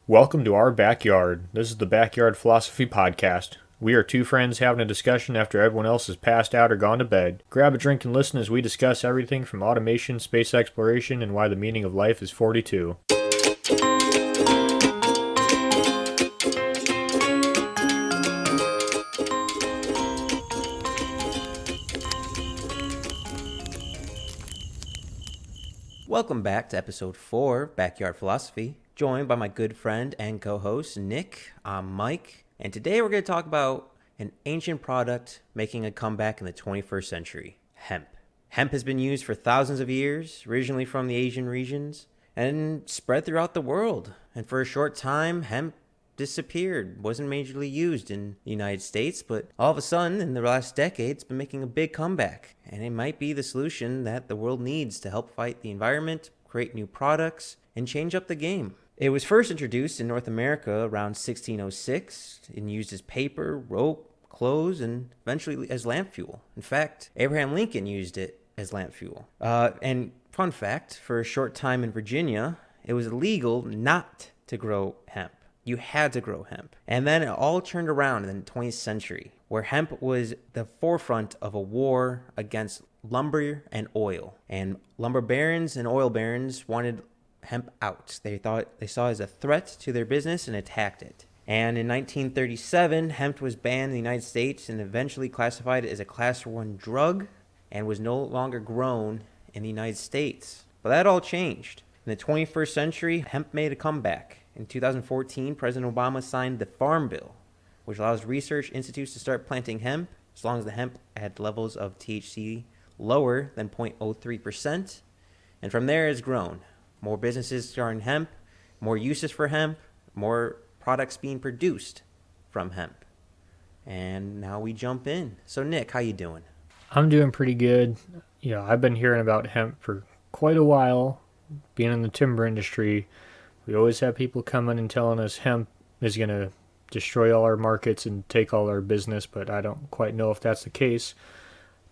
Welcome to our backyard. This is the Backyard Philosophy Podcast. We are two friends having a discussion after everyone else has passed out or gone to bed. Grab a drink and listen as we discuss everything from automation, space exploration, and why the meaning of life is 42. Welcome back to episode 4, Backyard Philosophy, joined by my good friend and co-host, Nick. I'm Mike, and today we're going to talk about an ancient product making a comeback in the 21st century, hemp. Hemp has been used for thousands of years, originally from the Asian regions, and spread throughout the world. And for a short time, hemp disappeared, wasn't majorly used in the United States, but all of a sudden, in the last decade, it's been making a big comeback. And it might be the solution that the world needs to help fight the environment, create new products, and change up the game. It was first introduced in North America around 1606 and used as paper, rope, clothes, and eventually as lamp fuel. In fact, Abraham Lincoln used it as lamp fuel. And fun fact, for a short time in Virginia, it was illegal not to grow hemp. You had to grow hemp. And then it all turned around in the 20th century, where hemp was the forefront of a war against lumber and oil. And lumber barons and oil barons wanted hemp out. They saw it as a threat to their business and attacked it. And in 1937, hemp was banned in the United States and eventually classified as a Class 1 drug and was no longer grown in the United States. But that all changed. In the 21st century, hemp made a comeback. In 2014, President Obama signed the Farm Bill, which allows research institutes to start planting hemp as long as the hemp had levels of THC lower than 0.03%. And from there, it's grown. More businesses starting hemp, more uses for hemp, more products being produced from hemp. And now we jump in. So Nick, how you doing? I'm doing pretty good. I've been hearing about hemp for quite a while. Being in the timber industry, we always have people coming and telling us hemp is going to destroy all our markets and take all our business, but I don't quite know if that's the case.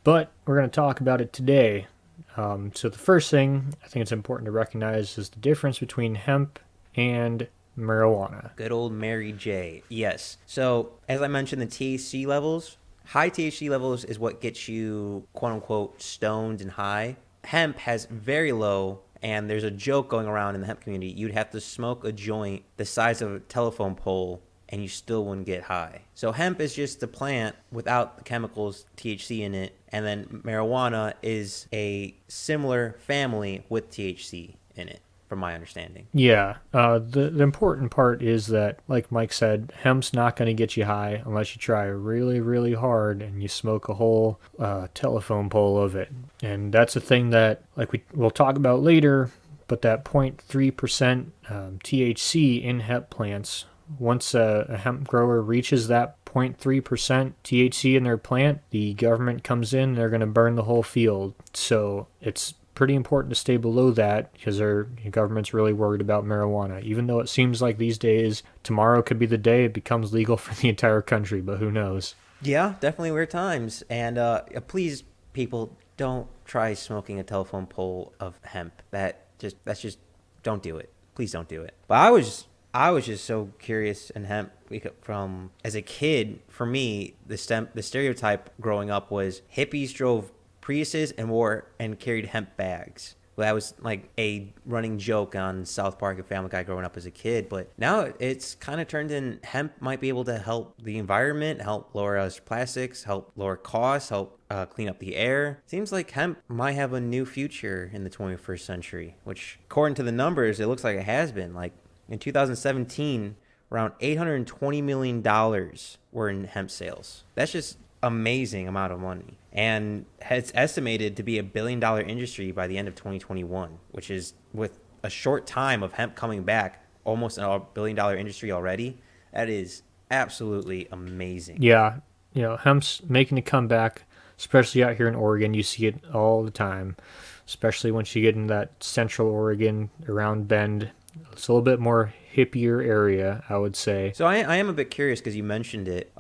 But we're going to talk about it today. So the first thing I think it's important to recognize is the difference between hemp and marijuana. Good old Mary J. Yes. So as I mentioned, the THC levels, high THC levels is what gets you quote unquote stoned and high. Hemp has very low. And there's a joke going around in the hemp community. You'd have to smoke a joint the size of a telephone pole and you still wouldn't get high. So hemp is just the plant without the chemicals THC in it. And then marijuana is a similar family with THC in it, from my understanding. Yeah. The important part is that, like Mike said, hemp's not going to get you high unless you try really, really hard and you smoke a whole telephone pole of it. And that's a thing that, like we'll talk about later, but that 0.3% THC in hemp plants, once a hemp grower reaches that 0.3% THC in their plant, the government comes in, they're going to burn the whole field. So it's pretty important to stay below that because our government's really worried about marijuana, even though it seems like these days tomorrow could be the day it becomes legal for the entire country, but who knows. Yeah, definitely weird times. And please, people, don't try smoking a telephone pole of hemp. That's just don't do it. Please don't do it. But I was just so curious in hemp from as a kid. For me, the stereotype growing up was hippies drove Priuses and carried hemp bags. Well, that was like a running joke on South Park and Family Guy growing up as a kid. But now it's kind of turned in hemp might be able to help the environment, help lower us plastics, help lower costs, help clean up the air. Seems like hemp might have a new future in the 21st century, which according to the numbers, it looks like it has been. Like in 2017, around $820 million were in hemp sales. That's just amazing amount of money, and it's estimated to be $1 billion industry by the end of 2021, which is, with a short time of hemp coming back, almost a $1 billion industry already. That is absolutely amazing. Yeah, hemp's making a comeback, especially out here in Oregon. You see it all the time, especially once you get in that central Oregon around Bend. It's a little bit more hippier area, I would say. So I am a bit curious because you mentioned it.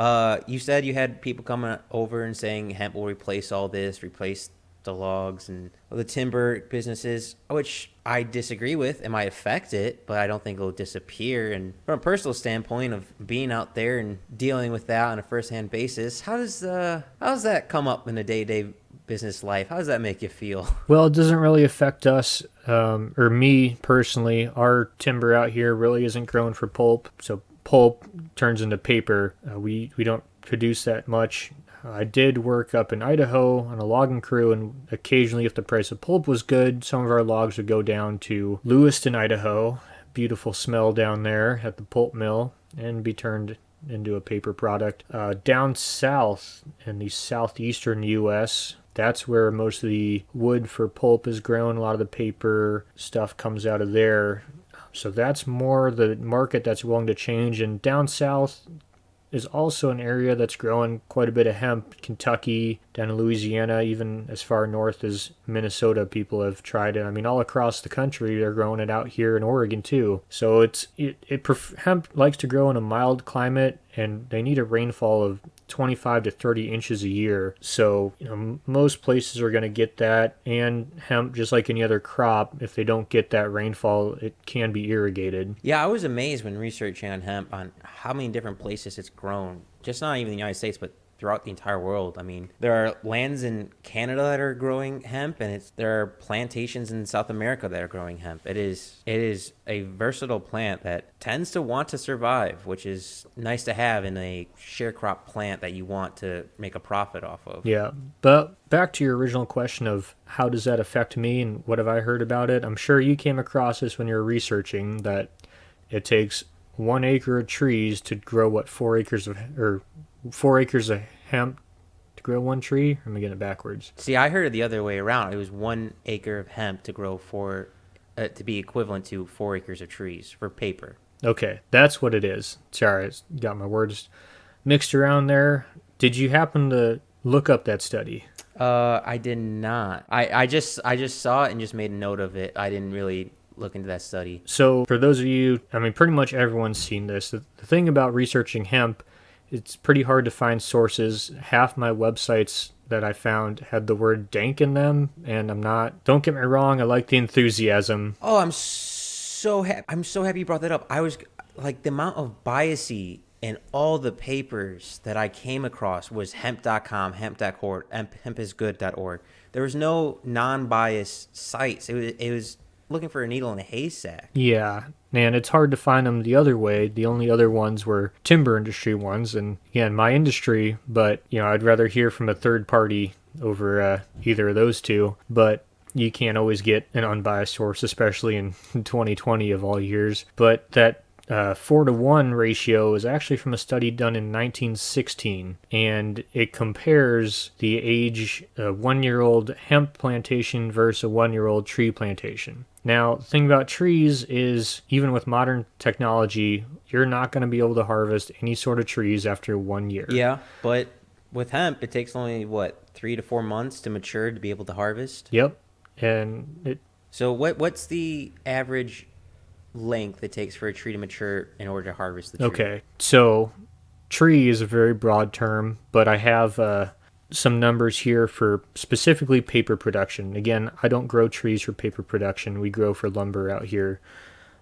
You said you had people coming over and saying hemp will replace all this, replace the logs and the timber businesses, which I disagree with. It might affect it, but I don't think it'll disappear. And from a personal standpoint of being out there and dealing with that on a first-hand basis, how does that come up in a day-to-day business life? How does that make you feel? Well, it doesn't really affect us, or me personally. Our timber out here really isn't grown for pulp, so pulp turns into paper. We don't produce that much. I did work up in Idaho on a logging crew, and occasionally, if the price of pulp was good, some of our logs would go down to Lewiston, Idaho. Beautiful smell down there at the pulp mill, and be turned into a paper product. Down south in the southeastern U.S., that's where most of the wood for pulp is grown. A lot of the paper stuff comes out of there. So that's more the market that's willing to change. And down south is also an area that's growing quite a bit of hemp. Kentucky, down in Louisiana, even as far north as Minnesota, people have tried it. I mean, all across the country, they're growing it out here in Oregon too. So hemp likes to grow in a mild climate, and they need a rainfall of 25 to 30 inches a year. So, most places are going to get that, and hemp, just like any other crop, if they don't get that rainfall, it can be irrigated. Yeah, I was amazed when researching on hemp on how many different places it's grown. Just not even the United States, but throughout the entire world. I mean, there are lands in Canada that are growing hemp, and there are plantations in South America that are growing hemp. It is a versatile plant that tends to want to survive, which is nice to have in a sharecrop plant that you want to make a profit off of. Yeah, but back to your original question of how does that affect me and what have I heard about it? I'm sure you came across this when you were researching, that it takes 1 acre of trees to grow 4 acres of hemp to grow one tree. Or am I getting it backwards? See, I heard it the other way around. It was 1 acre of hemp to grow to be equivalent to 4 acres of trees for paper. Okay, that's what it is. Sorry, I got my words mixed around there. Did you happen to look up that study? I did not. I just saw it and just made a note of it. I didn't really look into that study. So for those of you, I mean, pretty much everyone's seen this. The thing about researching hemp, it's pretty hard to find sources. Half my websites that I found had the word dank in them, and don't get me wrong, I like the enthusiasm. Oh, I'm so happy you brought that up. I was like, the amount of biasy in all the papers that I came across was hemp.com, hemp.org, hempisgood.org. There was no non-biased sites. It was looking for a needle in a haystack. Yeah, and it's hard to find them the other way. The only other ones were timber industry ones, and again, my industry, but I'd rather hear from a third party over either of those two. But you can't always get an unbiased source, especially in 2020 of all years. But that 4-to-1 ratio is actually from a study done in 1916, and it compares the age of 1-year-old hemp plantation versus a 1-year-old tree plantation. Now, the thing about trees is, even with modern technology, you're not going to be able to harvest any sort of trees after 1 year. Yeah, but with hemp, it takes only, 3 to 4 months to mature to be able to harvest? Yep. And So what's the average length it takes for a tree to mature in order to harvest the tree? Okay, so tree is a very broad term, but I have some numbers here for specifically paper production. Again, I don't grow trees for paper production. We grow for lumber out here.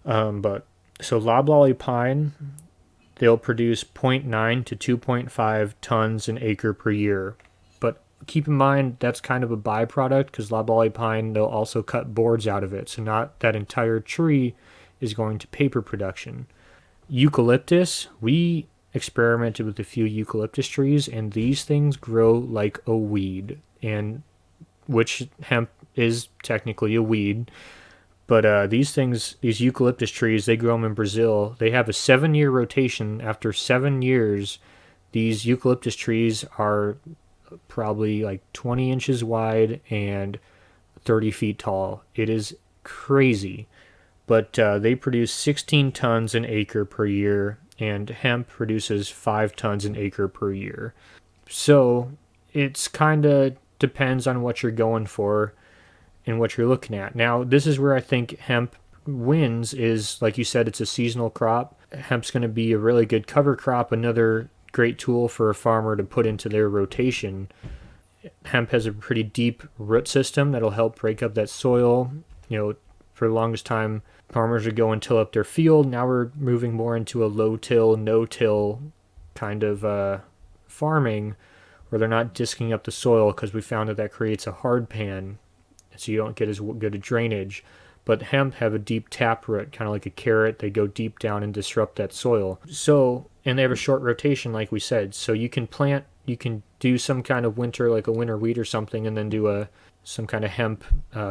But so loblolly pine, they'll produce 0.9 to 2.5 tons an acre per year. But keep in mind, that's kind of a byproduct, because loblolly pine, they'll also cut boards out of it. So not that entire tree is going to paper production. Eucalyptus, we experimented with a few eucalyptus trees, and these things grow like a weed, and which hemp is technically a weed. But these eucalyptus trees, they grow them in Brazil. They have a 7-year rotation. After 7 years, these eucalyptus trees are probably like 20 inches wide and 30 feet tall. It is crazy. But they produce 16 tons an acre per year, and hemp produces 5 tons an acre per year. So it's kind of depends on what you're going for and what you're looking at. Now, this is where I think hemp wins is, like you said, it's a seasonal crop. Hemp's going to be a really good cover crop, another great tool for a farmer to put into their rotation. hemp has a pretty deep root system that'll help break up that soil. For the longest time, farmers would go and till up their field. Now we're moving more into a low-till, no-till kind of farming where they're not disking up the soil, because we found that creates a hard pan, so you don't get as good a drainage. But hemp have a deep taproot, kind of like a carrot. They go deep down and disrupt that soil. And they have a short rotation, like we said. So you can do some kind of winter, like a winter wheat or something, and then do some kind of hemp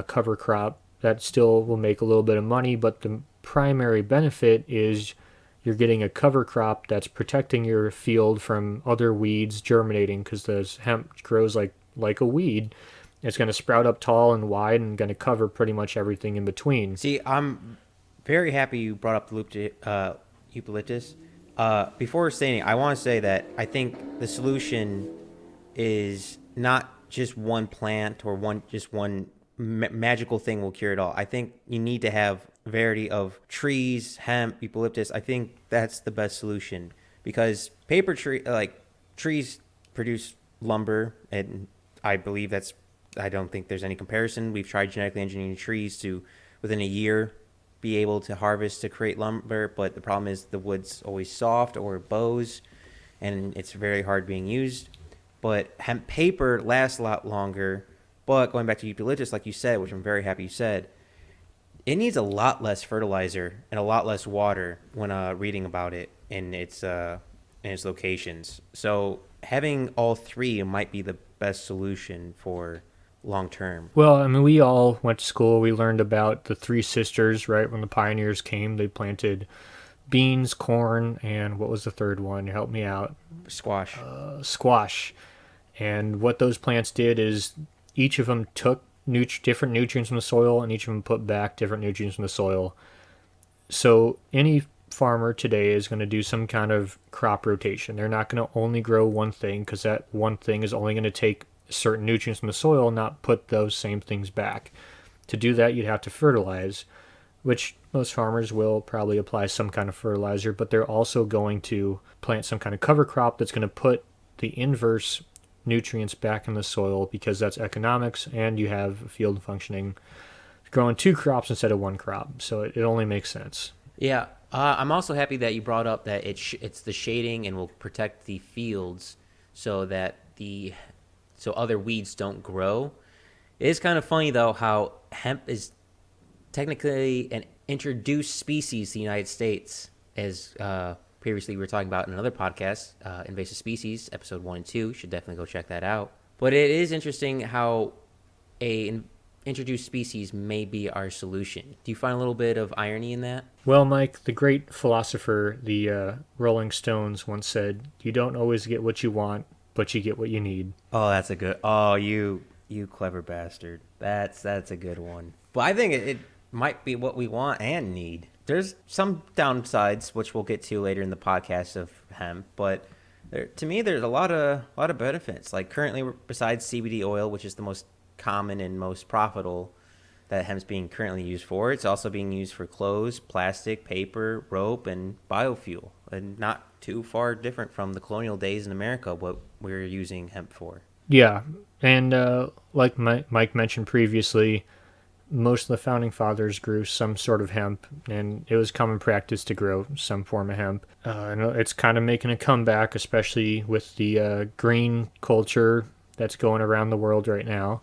cover crop. That still will make a little bit of money, but the primary benefit is you're getting a cover crop that's protecting your field from other weeds germinating, because the hemp grows like a weed. It's going to sprout up tall and wide and going to cover pretty much everything in between. See, I'm very happy you brought up the eucalyptus. Before saying, I want to say that I think the solution is not just one plant or one magical thing will cure it all. I think you need to have variety of trees, hemp, eucalyptus. I think that's the best solution, because trees produce lumber, and I don't think there's any comparison. We've tried genetically engineering trees to, within a year, be able to harvest to create lumber, but the problem is the wood's always soft or bows, and it's very hard being used. But hemp paper lasts a lot longer. But going back to eucalyptus, like you said, which I'm very happy you said, it needs a lot less fertilizer and a lot less water when reading about it in its locations. So having all three might be the best solution for long term. Well, I mean, we all went to school. We learned about the three sisters, right? When the pioneers came, they planted beans, corn, and what was the third one? Help me out. Squash. Squash. And what those plants did is each of them took different nutrients from the soil, and each of them put back different nutrients from the soil. So any farmer today is going to do some kind of crop rotation. They're not going to only grow one thing, because that one thing is only going to take certain nutrients from the soil, not put those same things back. To do that, you'd have to fertilize, which most farmers will probably apply some kind of fertilizer, but they're also going to plant some kind of cover crop that's going to put the inverse nutrients back in the soil, because that's economics, and you have a field functioning, growing two crops instead of one crop. So it only makes sense. Yeah. I'm also happy that you brought up that it's the shading and will protect the fields so that so other weeds don't grow. It is kind of funny, though, how hemp is technically an introduced species to the United States, as previously we were talking about in another podcast, Invasive Species, episode 1 and 2. You should definitely go check that out. But it is interesting how an introduced species may be our solution. Do you find a little bit of irony in that? Well, Mike, the great philosopher, the Rolling Stones, once said, "You don't always get what you want, but you get what you need." Oh, that's a good. Oh, you clever bastard. That's a good one. But I think it might be what we want and need. There's some downsides, which we'll get to later in the podcast, of hemp, but to me, there's a lot of benefits. Like currently, besides CBD oil, which is the most common and most profitable that hemp's being currently used for, it's also being used for clothes, plastic, paper, rope, and biofuel, and not too far different from the colonial days in America, what we're using hemp for. Yeah, and like Mike mentioned previously, most of the founding fathers grew some sort of hemp, and it was common practice to grow some form of hemp. And it's kind of making a comeback, especially with the green culture that's going around the world right now,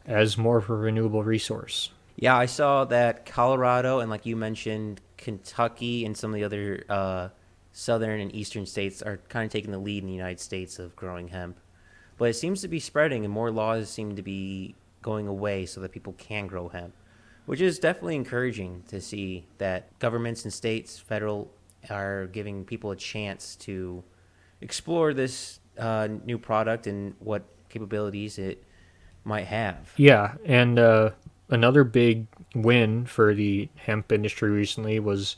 as more of a renewable resource. Yeah, I saw that Colorado and, like you mentioned, Kentucky and some of the other southern and eastern states are kind of taking the lead in the United States of growing hemp. But it seems to be spreading, and more laws seem to be going away so that people can grow hemp, which is definitely encouraging to see that governments and states, federal, are giving people a chance to explore this new product and what capabilities it might have. Yeah, and another big win for the hemp industry recently was,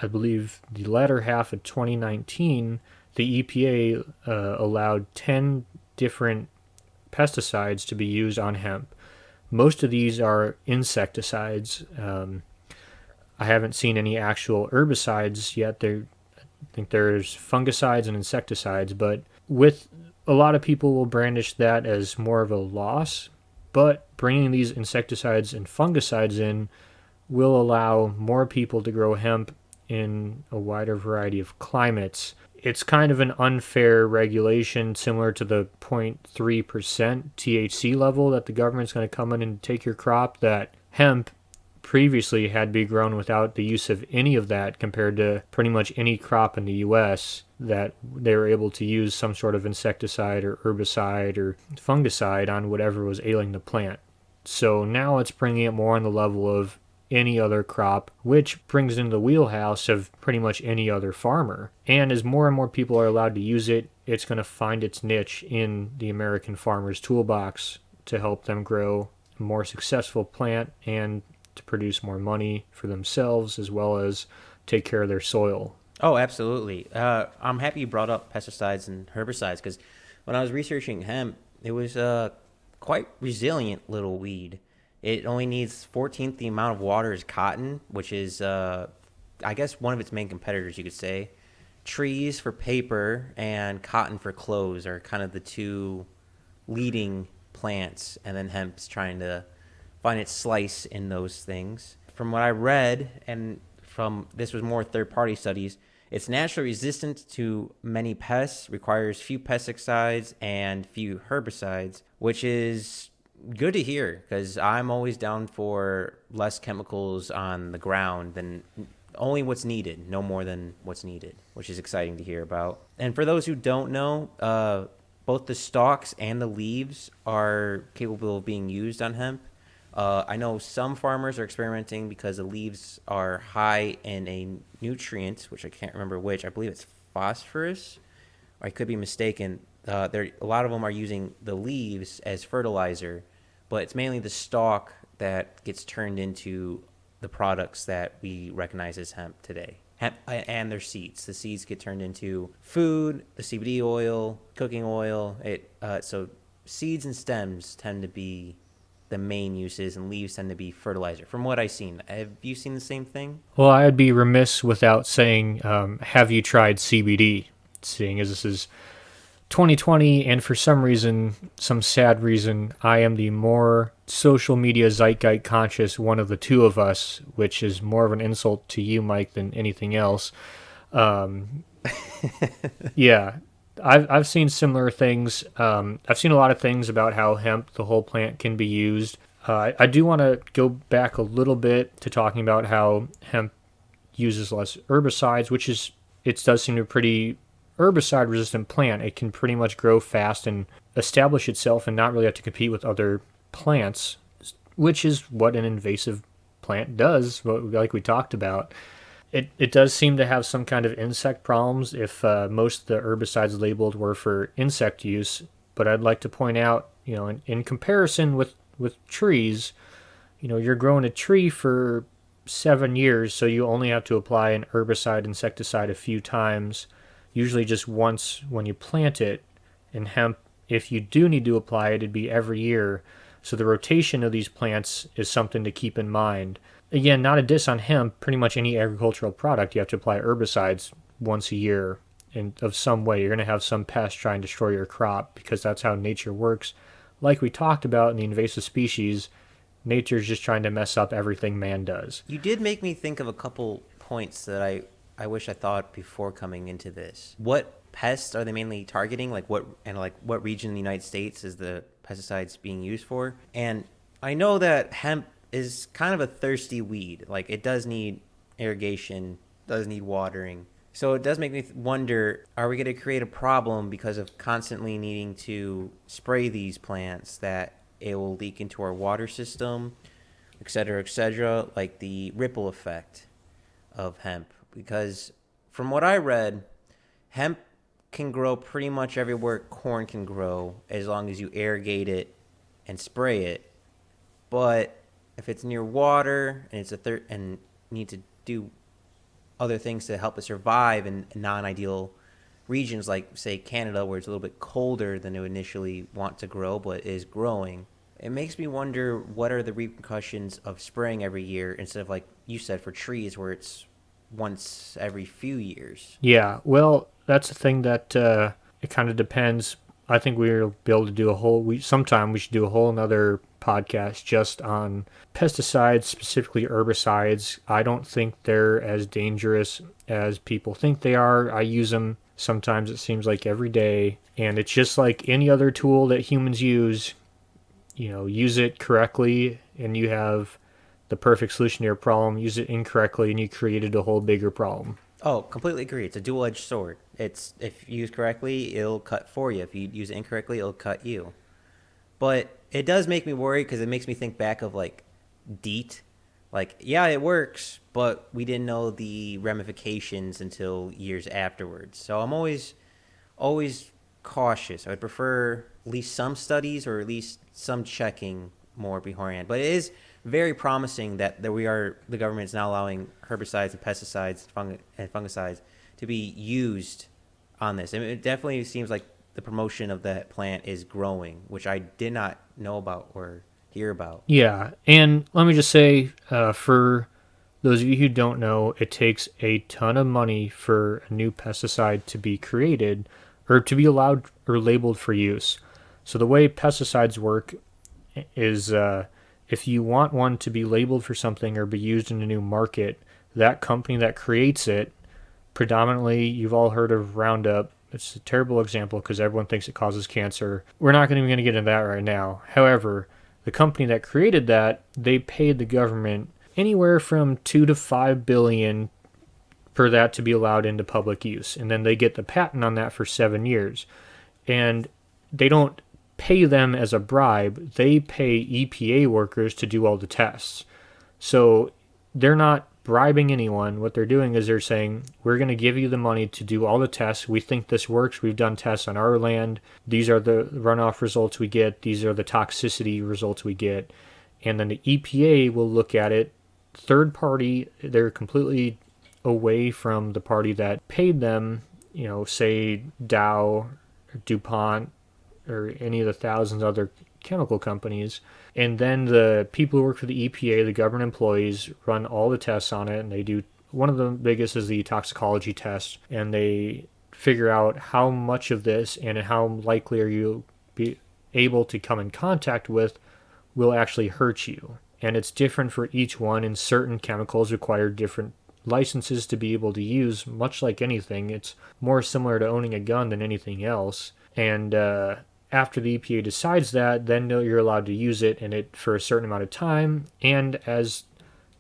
I believe, the latter half of 2019, the EPA allowed 10 different pesticides to be used on hemp. Most of these are insecticides. I haven't seen any actual herbicides yet. I think there's fungicides and insecticides, but with a lot of people will brandish that as more of a loss, but bringing these insecticides and fungicides in will allow more people to grow hemp in a wider variety of climates. It's kind of an unfair regulation similar to the 0.3% THC level that the government's going to come in and take your crop, that hemp previously had to be grown without the use of any of that compared to pretty much any crop in the US, that they were able to use some sort of insecticide or herbicide or fungicide on whatever was ailing the plant. So now it's bringing it more on the level of any other crop, which brings into the wheelhouse of pretty much any other farmer. And as more and more people are allowed to use it, it's going to find its niche in the American farmer's toolbox to help them grow a more successful plant and to produce more money for themselves as well as take care of their soil. Oh, absolutely. I'm happy you brought up pesticides and herbicides because when I was researching hemp, it was a quite resilient little weed. It only needs 14th the amount of water as cotton, which is, I guess, one of its main competitors, you could say. Trees for paper and cotton for clothes are kind of the two leading plants, and then hemp's trying to find its slice in those things. From what I read, and from this was more third-party studies, it's naturally resistant to many pests, requires few pesticides and few herbicides, which is good to hear because I'm always down for less chemicals on the ground than only what's needed, no more than what's needed, which is exciting to hear about. And for those who don't know, both the stalks and the leaves are capable of being used on hemp. I know some farmers are experimenting because the leaves are high in a nutrient, which I can't remember which. I believe it's phosphorus. I could be mistaken. A lot of them are using the leaves as fertilizer, but it's mainly the stalk that gets turned into the products that we recognize as hemp today. Hemp and their seeds. The seeds get turned into food, the CBD oil, cooking oil. So seeds and stems tend to be the main uses, and leaves tend to be fertilizer. From what I've seen, have you seen the same thing? Well, I'd be remiss without saying, have you tried CBD? Seeing as this is 2020, and for some reason, some sad reason, I am the more social media zeitgeist conscious one of the two of us, which is more of an insult to you, Mike, than anything else. Yeah, I've seen similar things. I've seen a lot of things about how hemp, the whole plant, can be used. I do want to go back a little bit to talking about how hemp uses less herbicides, which is, it does seem to be a pretty herbicide resistant plant. It can pretty much grow fast and establish itself and not really have to compete with other plants, which is what an invasive plant does, like we talked about. It does seem to have some kind of insect problems if most of the herbicides labeled were for insect use. But I'd like to point out, in comparison with trees, you're growing a tree for 7 years, so you only have to apply an herbicide, insecticide a few times, usually just once when you plant it. In hemp, if you do need to apply it, it'd be every year. So the rotation of these plants is something to keep in mind. Again, not a diss on hemp. Pretty much any agricultural product, you have to apply herbicides once a year in of some way. You're going to have some pest try and destroy your crop because that's how nature works. Like we talked about in the invasive species, nature's just trying to mess up everything man does. You did make me think of a couple points that I wish I thought before coming into this. What pests are they mainly targeting? What region in the United States is the pesticides being used for? And I know that hemp is kind of a thirsty weed. It does need irrigation, does need watering. So it does make me wonder, are we going to create a problem because of constantly needing to spray these plants that it will leak into our water system, et cetera, like the ripple effect of hemp? Because from what I read, hemp can grow pretty much everywhere corn can grow as long as you irrigate it and spray it. But if it's near water and and need to do other things to help it survive in non-ideal regions like, say, Canada, where it's a little bit colder than it would initially want to grow but is growing, it makes me wonder what are the repercussions of spraying every year instead of, like you said, for trees where it's once every few years. Yeah, well, that's the thing that it kind of depends. I think we'll be able to do a whole, sometime we should do a whole another podcast just on pesticides, specifically herbicides. I don't think they're as dangerous as people think they are. I use them sometimes, it seems like every day, and it's just like any other tool that humans use. Use it correctly and you have the perfect solution to your problem. Use it incorrectly and you created a whole bigger problem. Oh, completely agree. It's a dual-edged sword. It's if used correctly, it'll cut for you. If you use it incorrectly, it'll cut you. But it does make me worry because it makes me think back of like DEET. Like, yeah, it works, but we didn't know the ramifications until years afterwards. So I'm always cautious. I would prefer at least some studies or at least some checking more beforehand. But it is very promising that the government is now allowing herbicides and pesticides and fungicides to be used on this. And it definitely seems like the promotion of that plant is growing, which I did not know about or hear about. Yeah, and let me just say, for those of you who don't know, it takes a ton of money for a new pesticide to be created or to be allowed or labeled for use. So the way pesticides work is if you want one to be labeled for something or be used in a new market, that company that creates it, predominantly, you've all heard of Roundup. It's a terrible example because everyone thinks it causes cancer. We're not even going to get into that right now. However, the company that created that, they paid the government anywhere from 2 to 5 billion for that to be allowed into public use. And then they get the patent on that for 7 years. And they don't pay them as a bribe. They pay EPA workers to do all the tests. So they're not bribing anyone. What they're doing is they're saying, we're going to give you the money to do all the tests. We think this works. We've done tests on our land. These are the runoff results we get. These are the toxicity results we get. And then the EPA will look at it. Third party, they're completely away from the party that paid them, say Dow, or DuPont, or any of the thousands of other chemical companies. And then the people who work for the EPA, the government employees, run all the tests on it, and they do, one of the biggest is the toxicology test, and they figure out how much of this and how likely are you be able to come in contact with will actually hurt you. And it's different for each one, and certain chemicals require different licenses to be able to use. Much like anything, it's more similar to owning a gun than anything else. And after the EPA decides that, then you're allowed to use it, and it for a certain amount of time. And as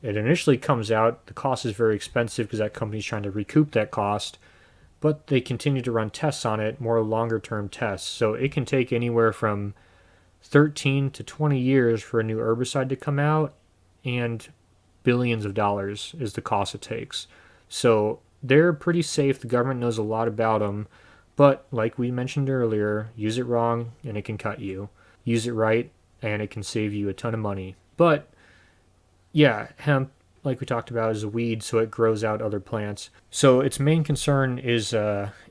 it initially comes out, the cost is very expensive because that company's trying to recoup that cost. But they continue to run tests on it, more longer-term tests. So it can take anywhere from 13 to 20 years for a new herbicide to come out, and billions of dollars is the cost it takes. So they're pretty safe. The government knows a lot about them. But like we mentioned earlier, use it wrong and it can cut you. Use it right and it can save you a ton of money. But yeah, hemp, like we talked about, is a weed, so it grows out other plants. So its main concern is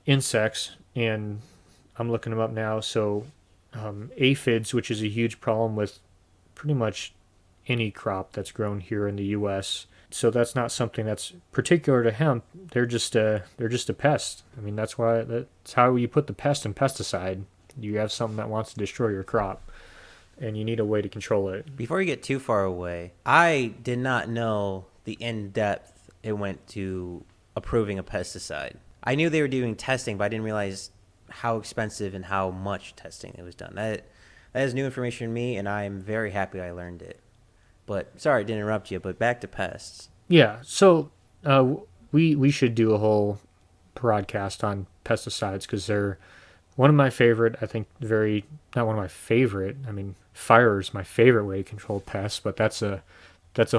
insects, and I'm looking them up now. So aphids, which is a huge problem with pretty much any crop that's grown here in the U.S. So that's not something that's particular to hemp. They're just a pest. I mean, that's how you put the pest in pesticide. You have something that wants to destroy your crop, and you need a way to control it. Before you get too far away, I did not know the in-depth it went to approving a pesticide. I knew they were doing testing, but I didn't realize how expensive and how much testing it was done. That is new information to me, and I am very happy I learned it. But sorry to interrupt you, but back to pests. Yeah, so we should do a whole broadcast on pesticides because they're one of my favorite. I think not one of my favorite. I mean, fire is my favorite way to control pests, but that's a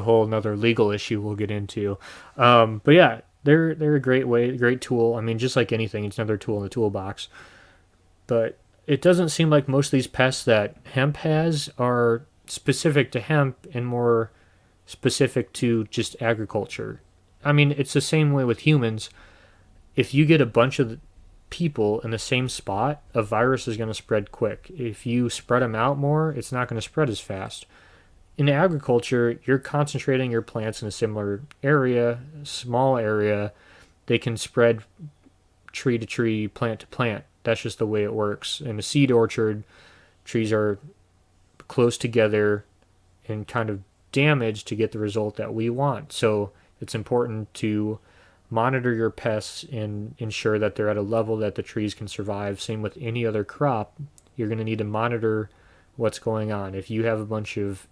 whole another legal issue we'll get into. But yeah, they're a great tool. I mean, just like anything, it's another tool in the toolbox. But it doesn't seem like most of these pests that hemp has are specific to hemp and more specific to just agriculture. I mean, it's the same way with humans. If you get a bunch of people in the same spot, a virus is going to spread quick. If you spread them out more, it's not going to spread as fast. In agriculture, you're concentrating your plants in a similar area, small area. They can spread tree to tree, plant to plant That's just the way it works. In a seed orchard, trees are close together and kind of damaged to get the result that we want. So it's important to monitor your pests and ensure that they're at a level that the trees can survive. Same with any other crop. You're going to need to monitor what's going on. If you have a bunch of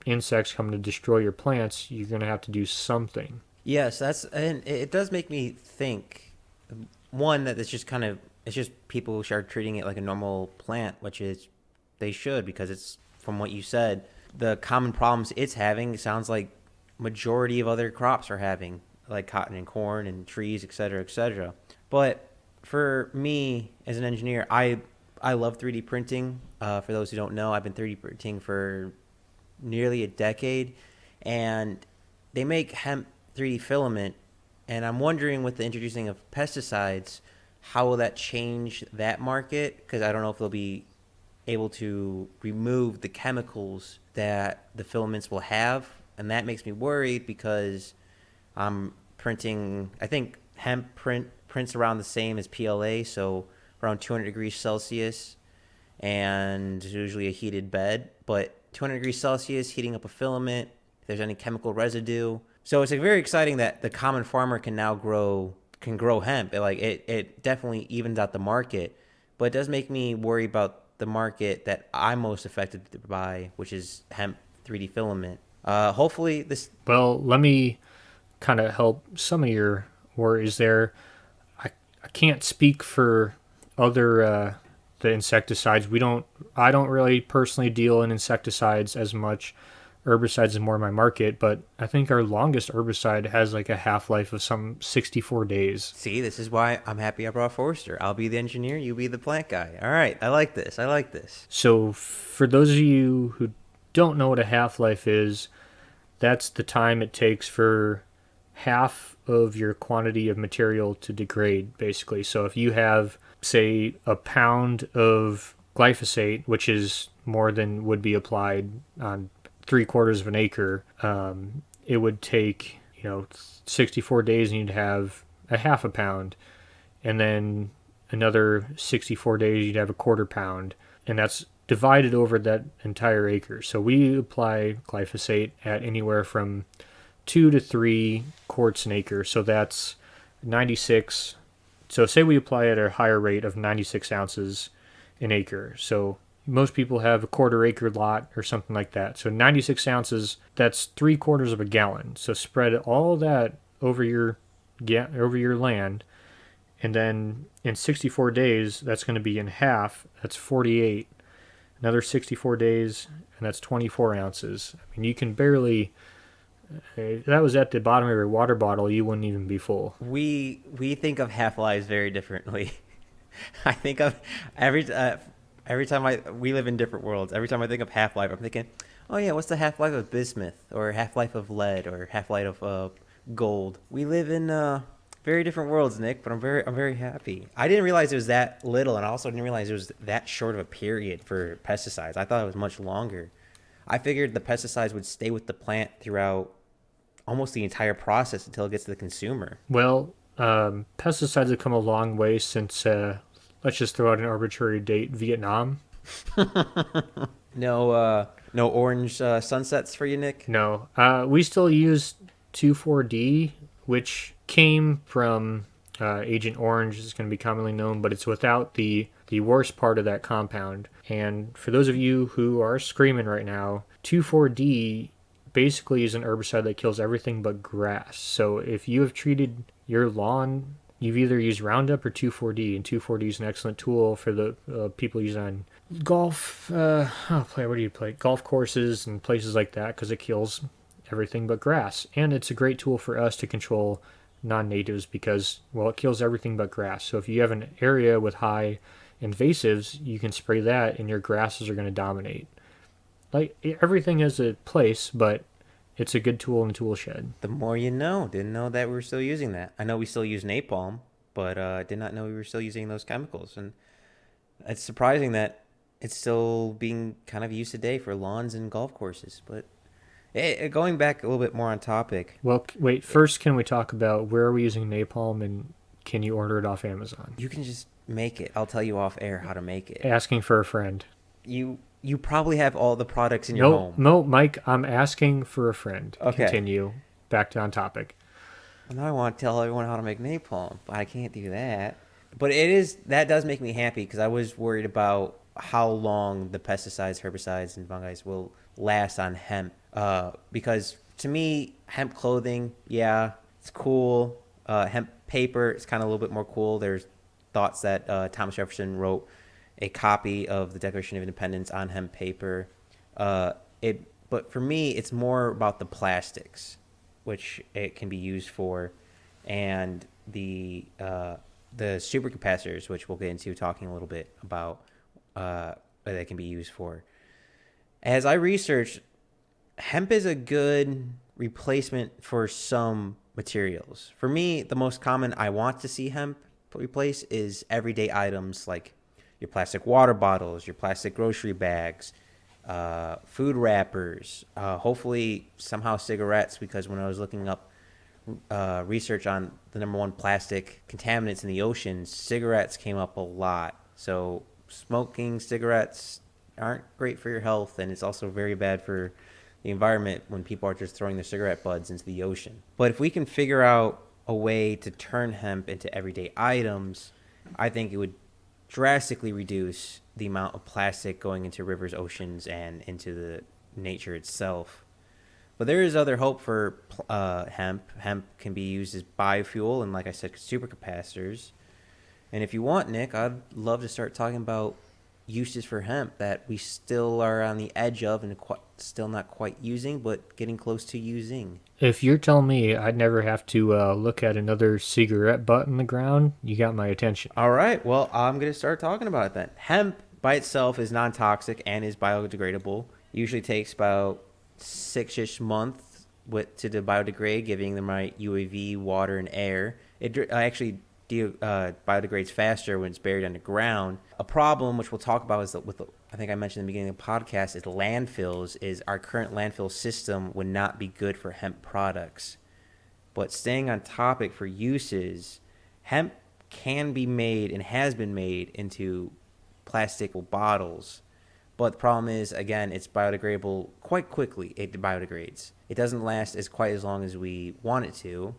insects coming to destroy your plants, you're going to have to do something. Yes, and it does make me think, one, that it's just people start treating it like a normal plant, which is they should, because it's, from what you said, the common problems it's having sounds like majority of other crops are having, like cotton and corn and trees, et cetera, et cetera. But for me as an engineer, I love 3D printing. For those who don't know, I've been 3D printing for nearly a decade, and they make hemp 3D filament, and I'm wondering, with the introducing of pesticides, how will that change that market? Because I don't know if they'll be able to remove the chemicals that the filaments will have, and that makes me worried because I'm printing, I think hemp prints around the same as PLA, so around 200 degrees Celsius, and usually a heated bed, but 200 degrees Celsius, heating up a filament, if there's any chemical residue. So it's very exciting that the common farmer can now grow hemp. It definitely evens out the market, but it does make me worry about the market that I'm most affected by, which is hemp 3D filament. Hopefully this. Well, let me kind of help some of your worries there. I can't speak for other the insecticides. I don't really personally deal in insecticides as much. Herbicides is more my market, but I think our longest herbicide has like a half-life of some 64 days. See, this is why I'm happy I brought Forrester. I'll be the engineer, you be the plant guy. All right, I like this. So for those of you who don't know what a half-life is, that's the time it takes for half of your quantity of material to degrade, basically. So if you have, say, a pound of glyphosate, which is more than would be applied on 3/4 of an acre, it would take 64 days, and you'd have a half a pound, and then another 64 days you'd have a quarter pound, and that's divided over that entire acre. So we apply glyphosate at anywhere from 2 to 3 quarts an acre, so that's 96. So say we apply at a higher rate of 96 ounces an acre. So most people have a quarter acre lot or something like that. So 96 ounces, that's 3/4 of a gallon. So spread all that over your land, and then in 64 days, that's going to be in half. That's 48. Another 64 days, and that's 24 ounces. I mean, you can barely. If that was at the bottom of your water bottle, you wouldn't even be full. We think of half-lives very differently. I think of every time we live in different worlds. Every time I think of half-life, I'm thinking, oh yeah, what's the half-life of bismuth, or half-life of lead, or half-life of gold? We live in very different worlds, Nick. But I'm very happy. I didn't realize it was that little, and I also didn't realize it was that short of a period for pesticides. I thought it was much longer. I figured the pesticides would stay with the plant throughout almost the entire process until it gets to the consumer. Well, pesticides have come a long way since, let's just throw out an arbitrary date, Vietnam. No orange sunsets for you, Nick? No. We still use 2,4-D, which came from Agent Orange, is going to be commonly known, but it's without the worst part of that compound. And for those of you who are screaming right now, 2,4-D basically is an herbicide that kills everything but grass. So if you have treated your lawn, you've either used Roundup or 2,4-D, and 2,4-D is an excellent tool for the people using on golf. Where do you play? Golf courses and places like that, because it kills everything but grass. And it's a great tool for us to control non-natives because, well, it kills everything but grass. So if you have an area with high invasives, you can spray that and your grasses are going to dominate. Like, everything has a place, but it's a good tool in the tool shed. The more you know. Didn't know that we were still using that. I know we still use napalm, but did not know we were still using those chemicals. And it's surprising that it's still being kind of used today for lawns and golf courses. But going back a little bit more on topic. Well, wait, first can we talk about where are we using napalm and can you order it off Amazon? You can just make it. I'll tell you off air how to make it. Asking for a friend. You probably have all the products in your home. No, Mike, I'm asking for a friend. Okay. Continue. Back to on topic. Well, now I want to tell everyone how to make napalm, but I can't do that. But that does make me happy because I was worried about how long the pesticides, herbicides, and fungi will last on hemp. Because to me, hemp clothing, yeah, it's cool. Hemp paper is kind of a little bit more cool. There's thoughts that Thomas Jefferson wrote a copy of the Declaration of Independence on hemp paper. But for me, it's more about the plastics, which it can be used for, and the supercapacitors, which we'll get into talking a little bit about what they can be used for. As I researched, hemp is a good replacement for some materials. For me, the most common I want to see hemp replace is everyday items like your plastic water bottles, your plastic grocery bags, food wrappers, hopefully somehow cigarettes, because when I was looking up research on the number one plastic contaminants in the oceans, cigarettes came up a lot. So smoking cigarettes aren't great for your health, and it's also very bad for the environment when people are just throwing their cigarette butts into the ocean. But if we can figure out a way to turn hemp into everyday items, I think it would drastically reduce the amount of plastic going into rivers, oceans, and into the nature itself. But there is other hope for hemp. Hemp can be used as biofuel and, like I said, supercapacitors. And if you want, Nick, I'd love to start talking about uses for hemp that we still are on the edge of and still not quite using, but getting close to using. If you're telling me I'd never have to look at another cigarette butt in the ground, you got my attention. All right. Well, I'm going to start talking about it then. Hemp by itself is non-toxic and is biodegradable. Usually takes about 6-ish months to biodegrade, giving them right UAV, water, and air. It actually biodegrades faster when it's buried underground. A problem, which we'll talk about, is that I think I mentioned in the beginning of the podcast, is landfills. Is our current landfill system would not be good for hemp products. But staying on topic for uses, hemp can be made and has been made into plastic bottles. But the problem is, again, it's biodegradable quite quickly. It biodegrades. It doesn't last quite as long as we want it to.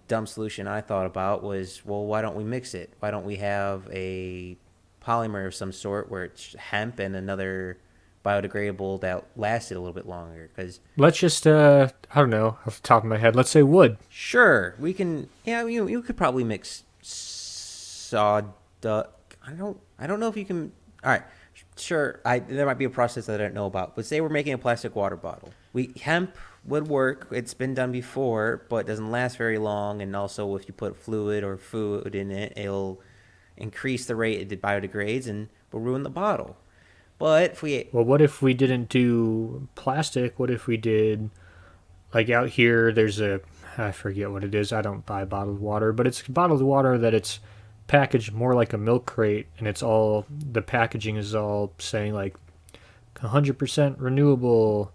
Dumb solution I thought about was, well, why don't we mix it? Why don't we have a polymer of some sort where it's hemp and another biodegradable that lasted a little bit longer? Because let's just, I don't know, off the top of my head, let's say wood. Sure, we can. Yeah, you could probably mix sawdust. I don't know if you can. All right. Sure, there might be a process that I don't know about. But say we're making a plastic water bottle. Hemp would work. It's been done before, but it doesn't last very long. And also, if you put fluid or food in it, it'll increase the rate it biodegrades and will ruin the bottle. But what if we didn't do plastic? What if we did, like out here, I forget what it is. I don't buy bottled water, but it's bottled water that it's packaged more like a milk crate, and the packaging is all saying like 100% renewable,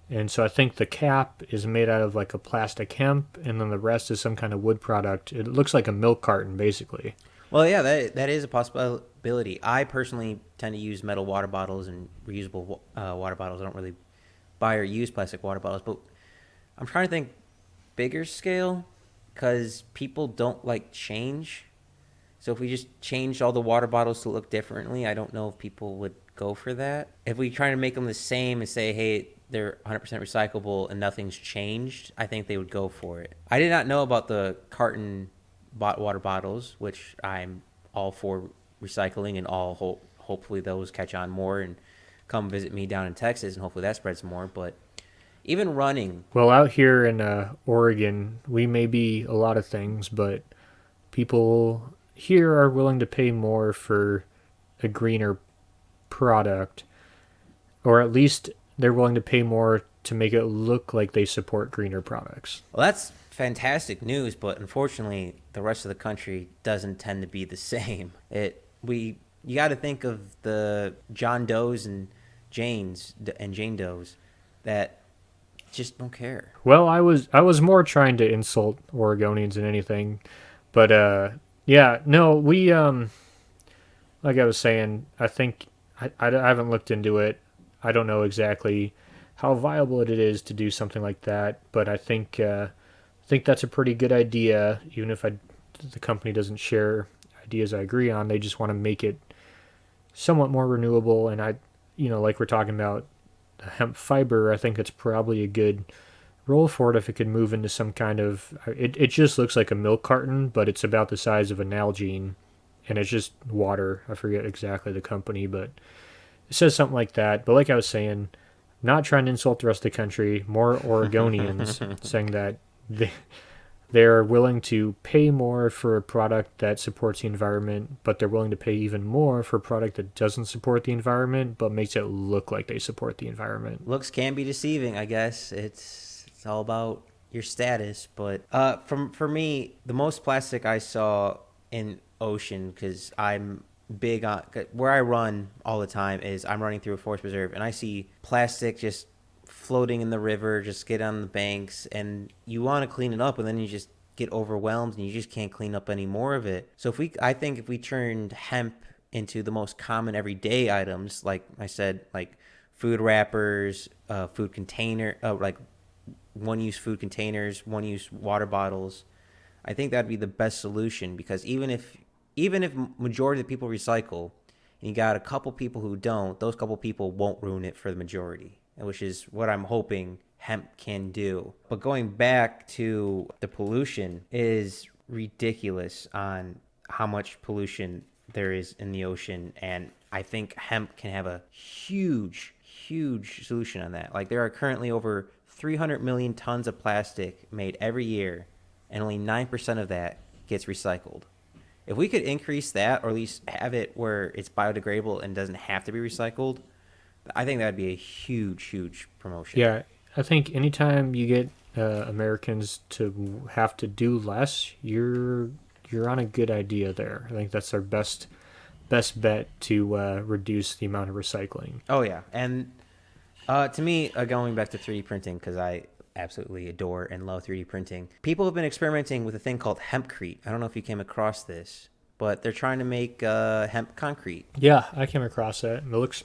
and so I think the cap is made out of like a plastic hemp, and then the rest is some kind of wood product. It looks like a milk carton basically. Well, yeah, that is a possibility. I personally tend to use metal water bottles and reusable water bottles. I don't really buy or use plastic water bottles, but I'm trying to think bigger scale, because people don't like change. So if we just changed all the water bottles to look differently, I don't know if people would go for that. If we try to make them the same and say, hey, they're 100% recyclable and nothing's changed, I think they would go for it. I did not know about the carton water bottles, which I'm all for recycling, and hopefully those catch on more and come visit me down in Texas, and hopefully that spreads more. But even running. Well, out here in Oregon, we may be a lot of things, but people here are willing to pay more for a greener product, or at least they're willing to pay more to make it look like they support greener products. Well, that's fantastic news, but unfortunately, the rest of the country doesn't tend to be the same. You got to think of the John Does and Jane Does that just don't care. Well, I was more trying to insult Oregonians than anything, but Yeah, no, we like I was saying, I think I haven't looked into it. I don't know exactly how viable it is to do something like that, but I think that's a pretty good idea. Even if the company doesn't share ideas I agree on, they just want to make it somewhat more renewable. And like we're talking about the hemp fiber, I think it's probably a good role for it if it could move into some kind of. It just looks like a milk carton, but it's about the size of an Nalgene, and it's just water. I forget exactly the company, but it says something like that. But like I was saying, not trying to insult the rest of the country, more Oregonians saying that they're willing to pay more for a product that supports the environment, but they're willing to pay even more for a product that doesn't support the environment, but makes it look like they support the environment. Looks can be deceiving, I guess. It's all about your status. But for me, the most plastic I saw in ocean, because I'm big on where I run all the time, is I'm running through a forest preserve, and I see plastic just floating in the river, just get on the banks, and you want to clean it up, and then you just get overwhelmed and you just can't clean up any more of it. So I think if we turned hemp into the most common everyday items, like I said, like food wrappers, food container, like one-use food containers, one-use water bottles, I think that'd be the best solution, because even if majority of the people recycle, and you got a couple people who don't, those couple people won't ruin it for the majority, which is what I'm hoping hemp can do. But going back to the pollution, is ridiculous on how much pollution there is in the ocean, and I think hemp can have a huge solution on that. Like, there are currently over 300 million tons of plastic made every year, and only 9% of that gets recycled. If we could increase that, or at least have it where it's biodegradable and doesn't have to be recycled, I think that'd be a huge promotion. Yeah, I think anytime you get Americans to have to do less, you're on a good idea there. I think that's our best bet to reduce the amount of recycling. Oh yeah, and to me, going back to 3D printing, because I absolutely adore and love 3D printing. People have been experimenting with a thing called hempcrete. I don't know if you came across this, but they're trying to make hemp concrete. Yeah, I came across that. And it looks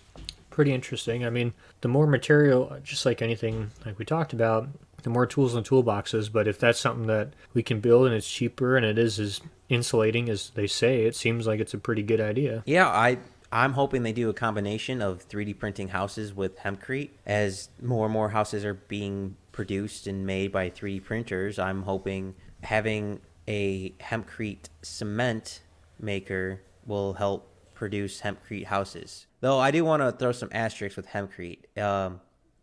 pretty interesting. I mean, the more material, just like anything like we talked about, the more tools in the toolboxes. But if that's something that we can build and it's cheaper and it is as insulating as they say, it seems like it's a pretty good idea. Yeah, I'm hoping they do a combination of 3D printing houses with hempcrete. As more and more houses are being produced and made by 3D printers, I'm hoping having a hempcrete cement maker will help produce hempcrete houses. Though I do want to throw some asterisks with hempcrete.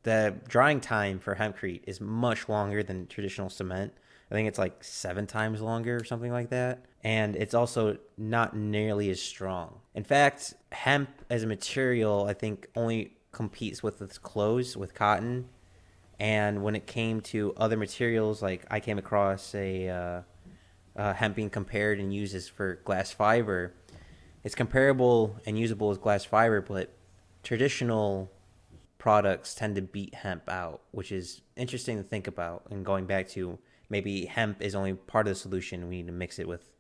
The drying time for hempcrete is much longer than traditional cement. I think it's like 7 times longer or something like that. And it's also not nearly as strong. In fact, hemp as a material, I think, only competes with its clothes, with cotton. And when it came to other materials, like I came across hemp being compared and used as for glass fiber. It's comparable and usable as glass fiber, but traditional products tend to beat hemp out, which is interesting to think about. And going back to, maybe hemp is only part of the solution. We need to mix it with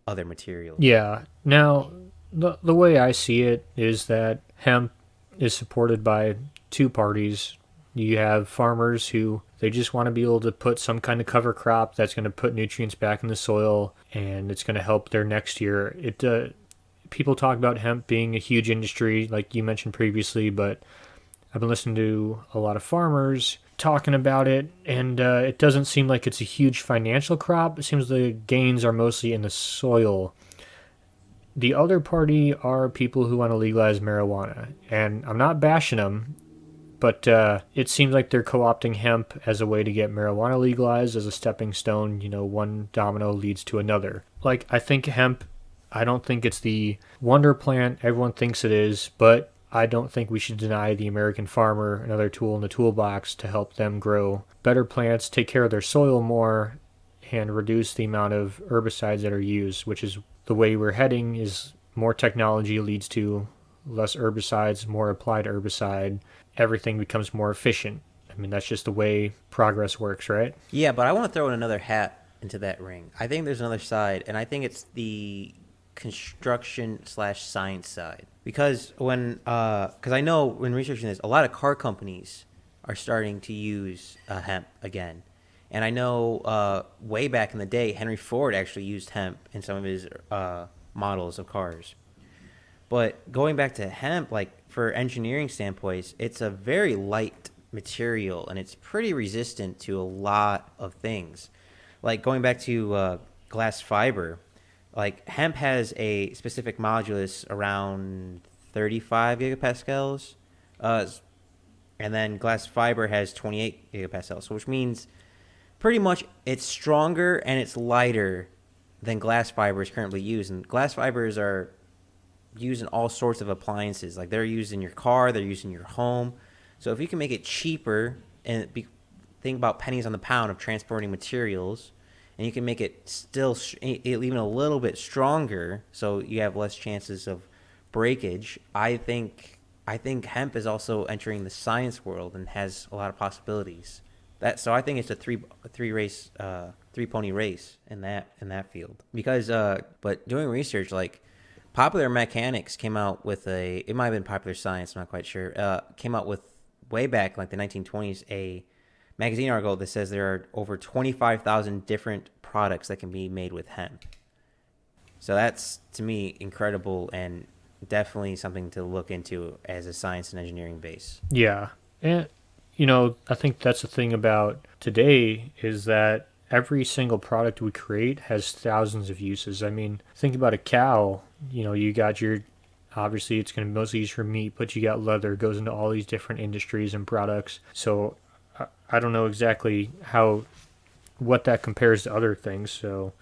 other materials. Yeah. Now, the way I see it is that hemp is supported by two parties. You have farmers who they just want to be able to put some kind of cover crop that's going to put nutrients back in the soil, and it's going to help their next year. People talk about hemp being a huge industry, like you mentioned previously, but I've been listening to a lot of farmers talking about it, and it doesn't seem like it's a huge financial crop. It seems the gains are mostly in the soil. The other party are people who want to legalize marijuana, and I'm not bashing them, but it seems like they're co-opting hemp as a way to get marijuana legalized as a stepping stone. One domino leads to another. Like, I think hemp, I don't think it's the wonder plant everyone thinks it is, but I don't think we should deny the American farmer another tool in the toolbox to help them grow better plants, take care of their soil more, and reduce the amount of herbicides that are used, which is the way we're heading. Is more technology leads to less herbicides, more applied herbicide. Everything becomes more efficient. I mean, that's just the way progress works, right? Yeah, but I want to throw in another hat into that ring. I think there's another side, and I think it's the construction/science side. Because because I know when researching this, a lot of car companies are starting to use hemp again. And I know way back in the day, Henry Ford actually used hemp in some of his models of cars. But going back to hemp, like for engineering standpoints, it's a very light material and it's pretty resistant to a lot of things. Like going back to glass fiber, like hemp has a specific modulus around 35 gigapascals, and then glass fiber has 28 gigapascals, so which means pretty much it's stronger and it's lighter than glass fiber is currently used. And glass fibers are used in all sorts of appliances. Like they're used in your car, they're used in your home. So if you can make it cheaper and think about pennies on the pound of transporting materials, and you can make it still even a little bit stronger, so you have less chances of breakage. I think hemp is also entering the science world and has a lot of possibilities. So I think it's a three pony race in that field. Because but doing research, like Popular Mechanics came out with it might have been Popular Science, I'm not quite sure, came out with way back like the 1920s a magazine article that says there are over 25,000 different products that can be made with hemp. So that's, to me, incredible and definitely something to look into as a science and engineering base. Yeah. And, I think that's the thing about today is that every single product we create has thousands of uses. I mean, think about a cow. You got obviously it's going to be mostly used for meat, but you got leather, it goes into all these different industries and products. So I don't know exactly what that compares to other things. So,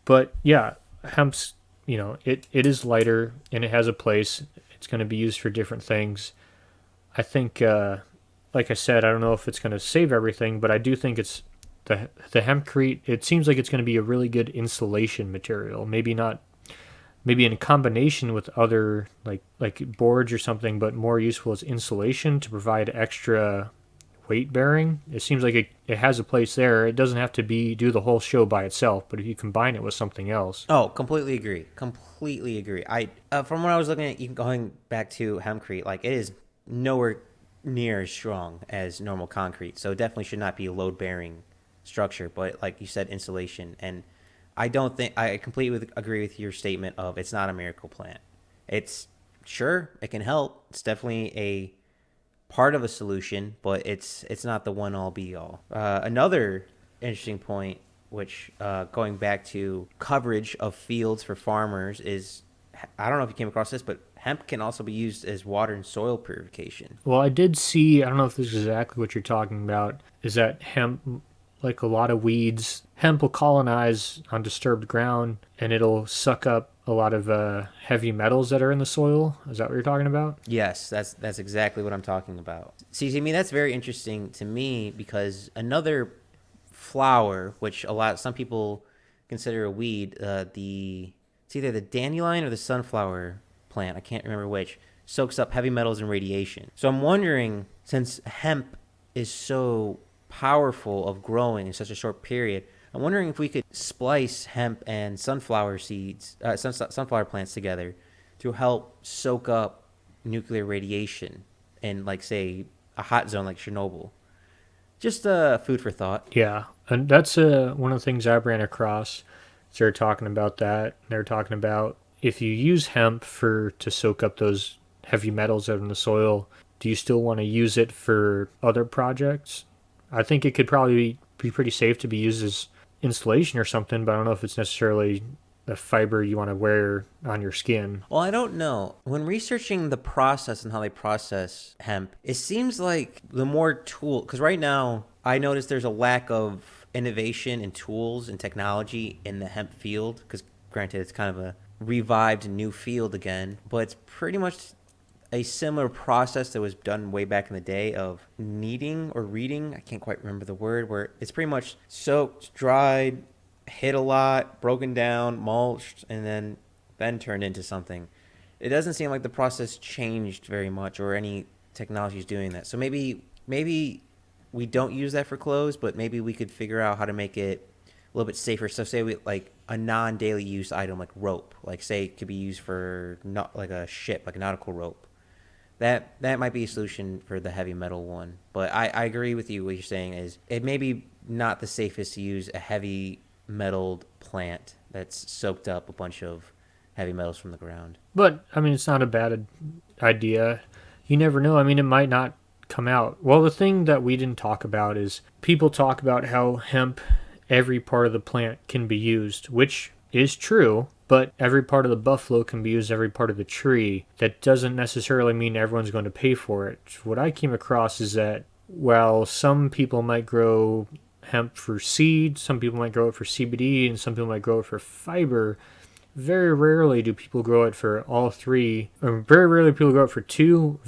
but yeah, hemp's, it is lighter and it has a place. It's going to be used for different things. I think, like I said, I don't know if it's going to save everything, but I do think it's the hempcrete. It seems like it's going to be a really good insulation material. Maybe in combination with other like boards or something, but more useful as insulation to provide extra weight bearing. It seems like it has a place there. It doesn't have to do the whole show by itself, but if you combine it with something else. Oh, completely agree. I from what I was looking at, even going back to hempcrete, like it is nowhere near as strong as normal concrete, so it definitely should not be a load bearing structure. But like you said, insulation, and I completely agree with your statement of it's not a miracle plant. It's sure it can help. It's definitely a part of a solution, but it's not the one all be all. Another interesting point, which going back to coverage of fields for farmers, is I don't know if you came across this, but hemp can also be used as water and soil purification. Well, I did see, I don't know if this is exactly what you're talking about, is that hemp, like a lot of weeds, hemp will colonize on disturbed ground and it'll suck up a lot of heavy metals that are in the soil. Is that what you're talking about? Yes, that's exactly what I'm talking about. See, I mean, that's very interesting to me because another flower, which some people consider a weed, it's either the dandelion or the sunflower plant, I can't remember which, soaks up heavy metals and radiation. So I'm wondering, since hemp is so powerful of growing in such a short period, I'm wondering if we could splice hemp and sunflower plants together to help soak up nuclear radiation in, like, say, a hot zone like Chernobyl. Just food for thought. Yeah, and that's one of the things I ran across. So they're talking about that. They're talking about if you use hemp to soak up those heavy metals out in the soil, do you still want to use it for other projects? I think it could probably be pretty safe to be used as insulation or something, but I don't know if it's necessarily the fiber you want to wear on your skin. Well, I don't know. When researching the process and how they process hemp, it seems like the more because right now I notice there's a lack of innovation and tools and technology in the hemp field, because granted it's kind of a revived new field again, but it's pretty much a similar process that was done way back in the day of kneading or reading. I can't quite remember the word, where it's pretty much soaked, dried, hit a lot, broken down, mulched, and then turned into something. It doesn't seem like the process changed very much or any technology is doing that. So maybe we don't use that for clothes, but maybe we could figure out how to make it little bit safer. So say we like a non-daily use item like rope, like say it could be used for not like a ship, like a nautical rope. That might be a solution for the heavy metal one. But I agree with you. What you're saying is it may be not the safest to use a heavy metalled plant that's soaked up a bunch of heavy metals from the ground. But I mean, it's not a bad idea. You never know. I mean, it might not come out. Well, the thing that we didn't talk about is people talk about how hemp, every part of the plant can be used, which is true, but every part of the buffalo can be used, every part of the tree. That doesn't necessarily mean everyone's going to pay for it. What I came across is that while some people might grow hemp for seed, some people might grow it for CBD, and some people might grow it for fiber, very rarely do people grow it for all three, or very rarely people grow it for two,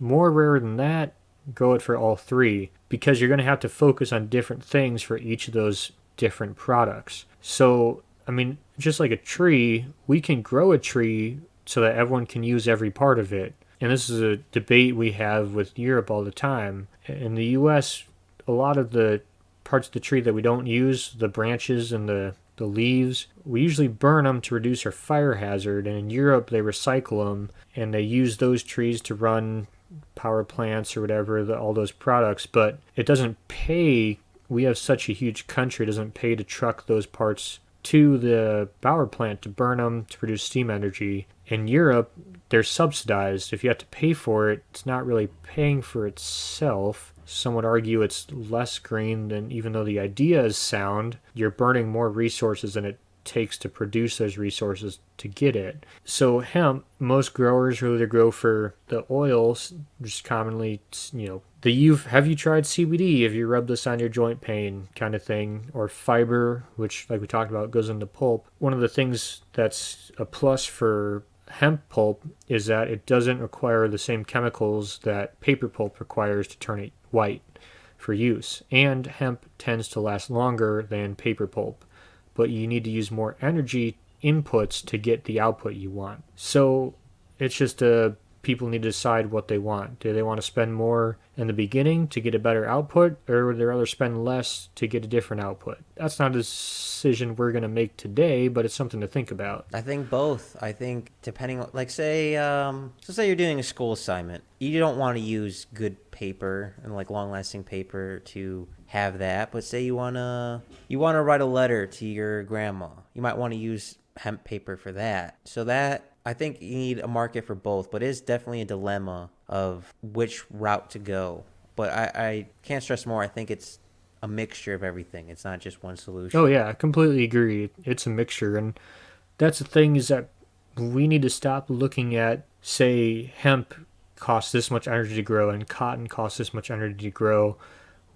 more rare than that, grow it for all three, because you're going to have to focus on different things for each of those different products. So, I mean, just like a tree, we can grow a tree so that everyone can use every part of it. And this is a debate we have with Europe all the time. In the US, a lot of the parts of the tree that we don't use, the branches and the leaves, we usually burn them to reduce our fire hazard. And in Europe, they recycle them and they use those trees to run power plants or whatever, all those products. But it doesn't pay. We have such a huge country, it doesn't pay to truck those parts to the power plant to burn them to produce steam energy. In Europe, they're subsidized. If you have to pay for it, it's not really paying for itself. Some would argue it's less green than, even though the idea is sound, you're burning more resources than it takes to produce those resources to get it. So hemp, most growers really grow for the oils, just commonly, have you tried CBD? Have you rubbed this on your joint pain kind of thing? Or fiber, which like we talked about goes into pulp. One of the things that's a plus for hemp pulp is that it doesn't require the same chemicals that paper pulp requires to turn it white for use. And hemp tends to last longer than paper pulp, but you need to use more energy inputs to get the output you want. So it's just people need to decide what they want. Do they want to spend more in the beginning to get a better output, or would they rather spend less to get a different output? That's not a decision we're going to make today, but it's something to think about. I think both. I think depending on, like, say you're doing a school assignment, you don't want to use good paper and like long-lasting paper to have that. But say you wanna write a letter to your grandma, you might want to use hemp paper for that. So that, I think you need a market for both, but it is definitely a dilemma of which route to go. But I can't stress more. I think it's a mixture of everything. It's not just one solution. Oh yeah, I completely agree. It's a mixture, and that's the thing, is that we need to stop looking at, say, hemp costs this much energy to grow and cotton costs this much energy to grow.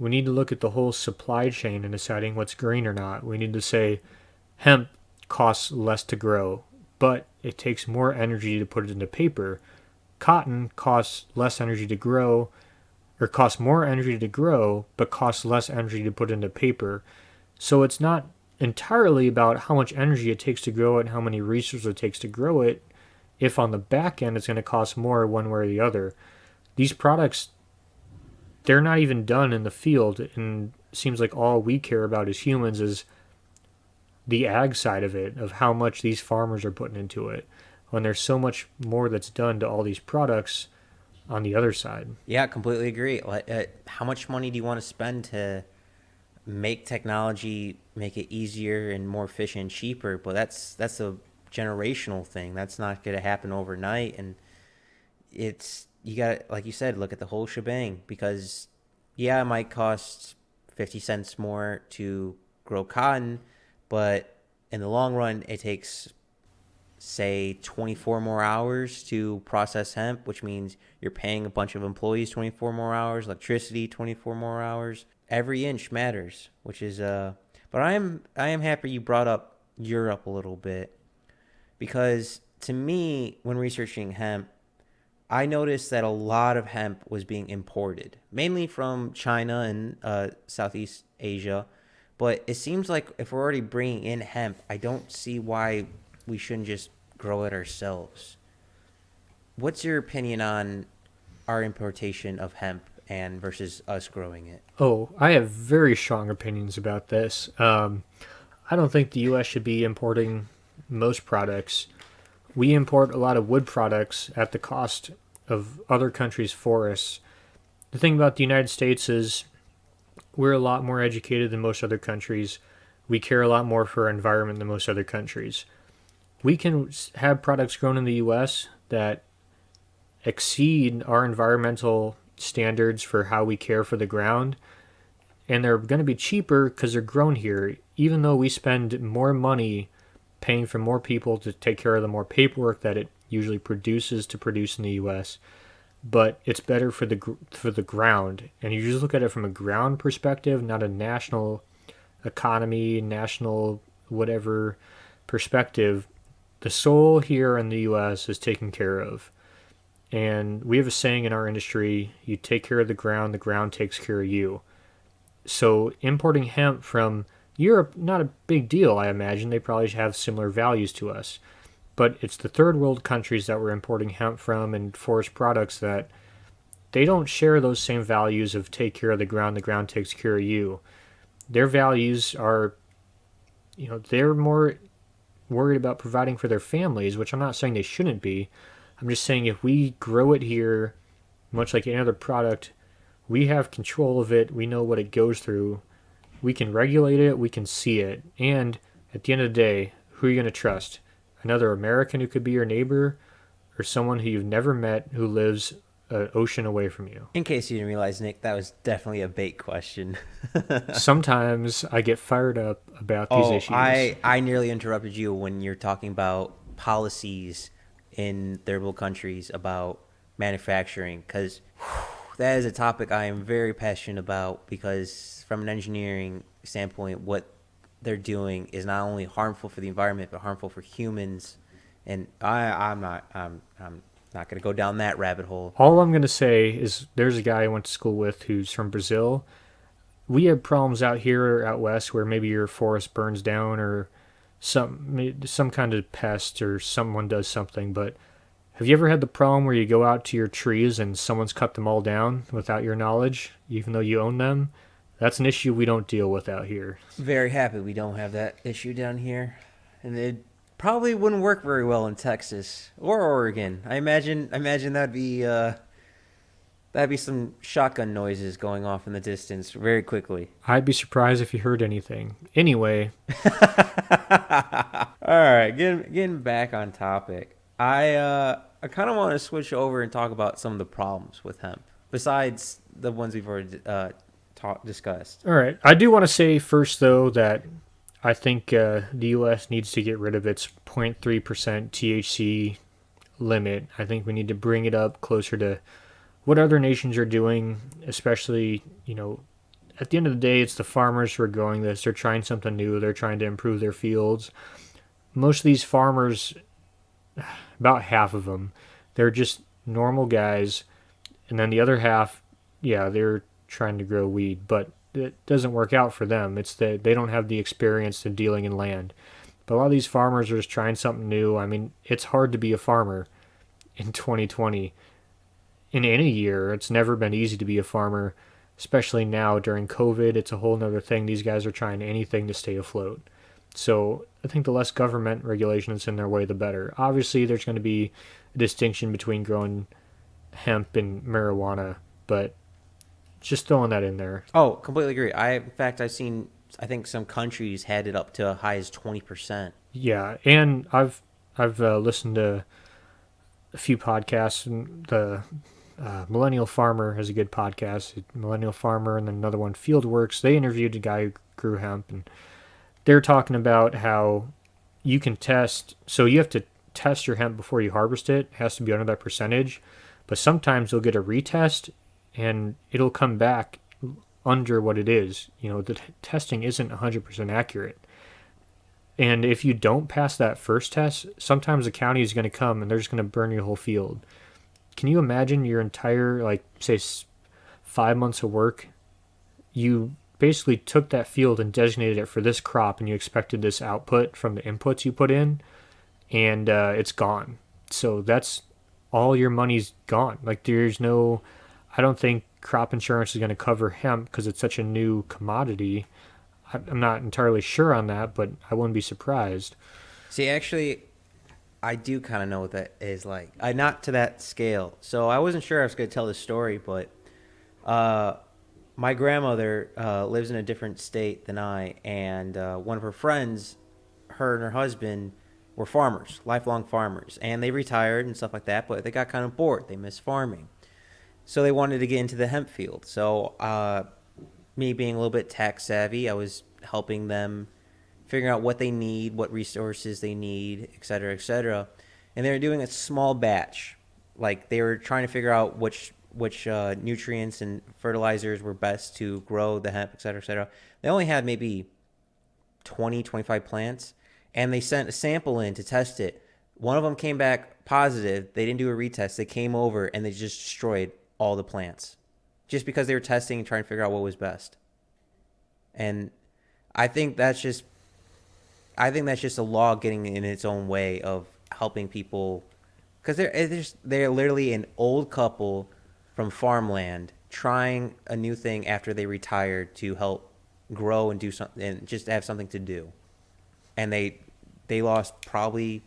We need to look at the whole supply chain and deciding what's green or not. We need to say hemp costs less to grow, but it takes more energy to put it into paper. Cotton costs less energy to grow, or costs more energy to grow, but costs less energy to put into paper. So it's not entirely about how much energy it takes to grow it and how many resources it takes to grow it, if on the back end it's going to cost more one way or the other. These products, they're not even done in the field, and it seems like all we care about as humans is the ag side of it, of how much these farmers are putting into it, when there's so much more that's done to all these products on the other side. Yeah, completely agree. How much money do you want to spend to make technology make it easier and more efficient and cheaper? But that's a generational thing. That's not going to happen overnight. And you got, like you said, look at the whole shebang, because it might cost 50 cents more to grow cotton, but in the long run, it takes, say, 24 more hours to process hemp, which means you're paying a bunch of employees 24 more hours, electricity 24 more hours. Every inch matters, which is but I am happy you brought up Europe a little bit, because to me, when researching hemp, I noticed that a lot of hemp was being imported, mainly from China and Southeast Asia. But it seems like if we're already bringing in hemp, I don't see why we shouldn't just grow it ourselves. What's your opinion on our importation of hemp and versus us growing it? Oh, I have very strong opinions about this. I don't think the U.S. should be importing most products. We import a lot of wood products at the cost of other countries' forests. The thing about the United States is we're a lot more educated than most other countries. We care a lot more for our environment than most other countries. We can have products grown in the U.S. that exceed our environmental standards for how we care for the ground, and they're going to be cheaper because they're grown here, even though we spend more money paying for more people to take care of the more paperwork that it usually produces to produce in the U.S. But it's better for the ground, and you just look at it from a ground perspective, not a national economy, national whatever perspective. The soil here in the U.S. is taken care of, and we have a saying in our industry: "You take care of the ground takes care of you." So importing hemp from Europe, not a big deal, I imagine. They probably have similar values to us. But it's the third world countries that we're importing hemp from and forest products that they don't share those same values of take care of the ground takes care of you. Their values are, they're more worried about providing for their families, which I'm not saying they shouldn't be. I'm just saying if we grow it here, much like any other product, we have control of it. We know what it goes through. We can regulate it. We can see it. And at the end of the day, who are you going to trust? Another American who could be your neighbor, or someone who you've never met who lives an ocean away from you? In case you didn't realize, Nick, that was definitely a bait question. Sometimes I get fired up about these issues. I nearly interrupted you when you're talking about policies in third world countries about manufacturing, because that is a topic I am very passionate about, because from an engineering standpoint, what they're doing is not only harmful for the environment but harmful for humans. And I'm not going to go down that rabbit hole. All I'm going to say is there's a guy I went to school with who's from Brazil. We have problems out here out west where maybe your forest burns down or some kind of pest or someone does something. But have you ever had the problem where you go out to your trees and someone's cut them all down without your knowledge, even though you own them? That's an issue we don't deal with out here. Very happy we don't have that issue down here. And it probably wouldn't work very well in Texas or Oregon. I imagine that'd be some shotgun noises going off in the distance very quickly. I'd be surprised if you heard anything. Anyway. All right, getting back on topic. I kind of want to switch over and talk about some of the problems with hemp, besides the ones we've already discussed. All right. I do want to say first, though, that I think the U.S. needs to get rid of its 0.3% THC limit. I think we need to bring it up closer to what other nations are doing, especially, at the end of the day, it's the farmers who are growing this. They're trying something new. They're trying to improve their fields. Most of these farmers, about half of them, they're just normal guys. And then the other half, they're trying to grow weed, but it doesn't work out for them. It's that they don't have the experience in dealing in land. But a lot of these farmers are just trying something new. I mean, it's hard to be a farmer in 2020. In any year, it's never been easy to be a farmer, especially now during COVID. It's a whole nother thing. These guys are trying anything to stay afloat. So I think the less government regulations in their way, the better. Obviously, there's going to be a distinction between growing hemp and marijuana, but just throwing that in there. Oh, completely agree. I've seen, I think some countries had it up to as high as 20%. Yeah, and I've listened to a few podcasts. And the Millennial Farmer has a good podcast. Millennial Farmer, and then another one, Fieldworks. They interviewed a guy who grew hemp, and they're talking about how you can test. So you have to test your hemp before you harvest it. It has to be under that percentage. But sometimes you'll get a retest, and it'll come back under what it is. The testing isn't 100% accurate. And if you don't pass that first test, sometimes the county is going to come and they're just going to burn your whole field. Can you imagine your entire, say, 5 months of work? You basically took that field and designated it for this crop, and you expected this output from the inputs you put in, and it's gone. So that's all your money's gone. There's no... I don't think crop insurance is going to cover hemp because it's such a new commodity. I'm not entirely sure on that, but I wouldn't be surprised. See, actually, I do kind of know what that is like. I not to that scale, so I wasn't sure I was going to tell this story, but my grandmother lives in a different state than I, and one of her friends, her and her husband were farmers, lifelong farmers, and they retired and stuff like that, but they got kind of bored. They missed farming. So they wanted to get into the hemp field. So me being a little bit tech savvy, I was helping them figuring out what they need, what resources they need, et cetera, et cetera. And they were doing a small batch. Like they were trying to figure out which nutrients and fertilizers were best to grow the hemp, et cetera, et cetera. They only had maybe 20, 25 plants, and they sent a sample in to test it. One of them came back positive. They didn't do a retest. They came over and they just destroyed all the plants just because they were testing and trying to figure out what was best. And I think that's just a law getting in its own way of helping people, because they're literally an old couple from farmland trying a new thing after they retired to help grow and do something and just have something to do. And they lost probably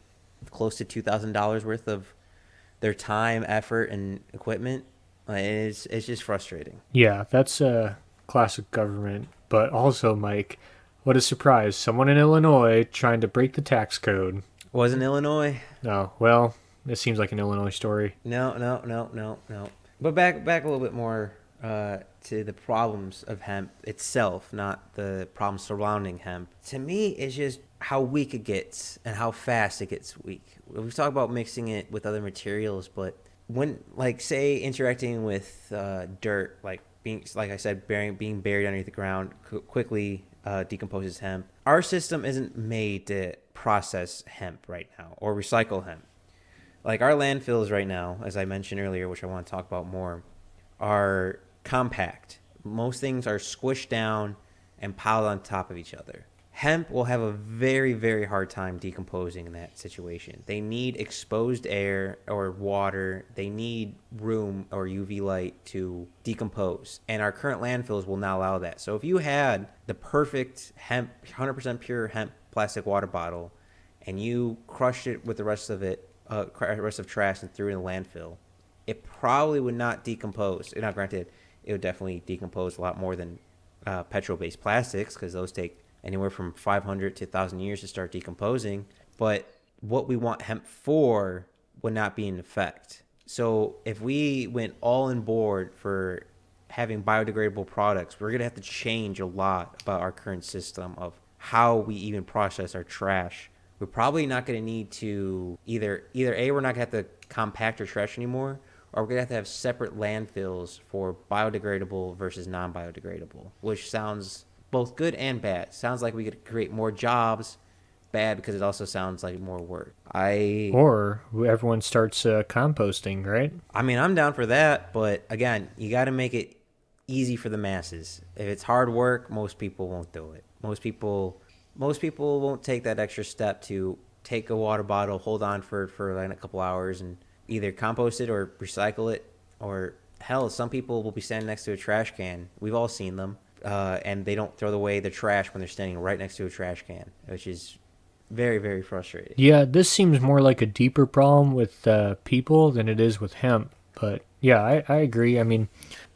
close to $2,000 worth of their time, effort, and equipment. It's just frustrating. Yeah, that's a classic government. But also, Mike, what a surprise. Someone in Illinois trying to break the tax code. Wasn't Illinois? No, well, it seems like an Illinois story. No. But back a little bit more to the problems of hemp itself, not the problems surrounding hemp. To me, it's just how weak it gets and how fast it gets weak. We've talked about mixing it with other materials, but when, like, say, interacting with dirt, like I said, being buried underneath the ground quickly decomposes hemp. Our system isn't made to process hemp right now or recycle hemp. Like our landfills right now, as I mentioned earlier, which I want to talk about more, are compact. Most things are squished down and piled on top of each other. Hemp will have a very, very hard time decomposing in that situation. They need exposed air or water. They need room or UV light to decompose. And our current landfills will not allow that. So if you had the perfect hemp, 100% pure hemp plastic water bottle, and you crushed it with the rest of trash and threw it in the landfill, it probably would not decompose. Now, granted, it would definitely decompose a lot more than petrol-based plastics, because those take anywhere from 500 to 1,000 years to start decomposing. But what we want hemp for would not be in effect. So if we went all on board for having biodegradable products, we're going to have to change a lot about our current system of how we even process our trash. We're probably not going to need to either A, we're not going to have to compact our trash anymore, or we're going to have separate landfills for biodegradable versus non-biodegradable, which sounds both good and bad. Sounds like we could create more jobs. Bad because it also sounds like more work. Or everyone starts composting, right? I mean, I'm down for that, but again, you got to make it easy for the masses. If it's hard work, most people won't do it. Most people won't take that extra step to take a water bottle, hold on for like a couple hours, and either compost it or recycle it. Or hell, some people will be standing next to a trash can. We've all seen them. And they don't throw away the trash when they're standing right next to a trash can, which is very, very frustrating. Yeah, this seems more like a deeper problem with people than it is with hemp. But yeah, I agree. I mean,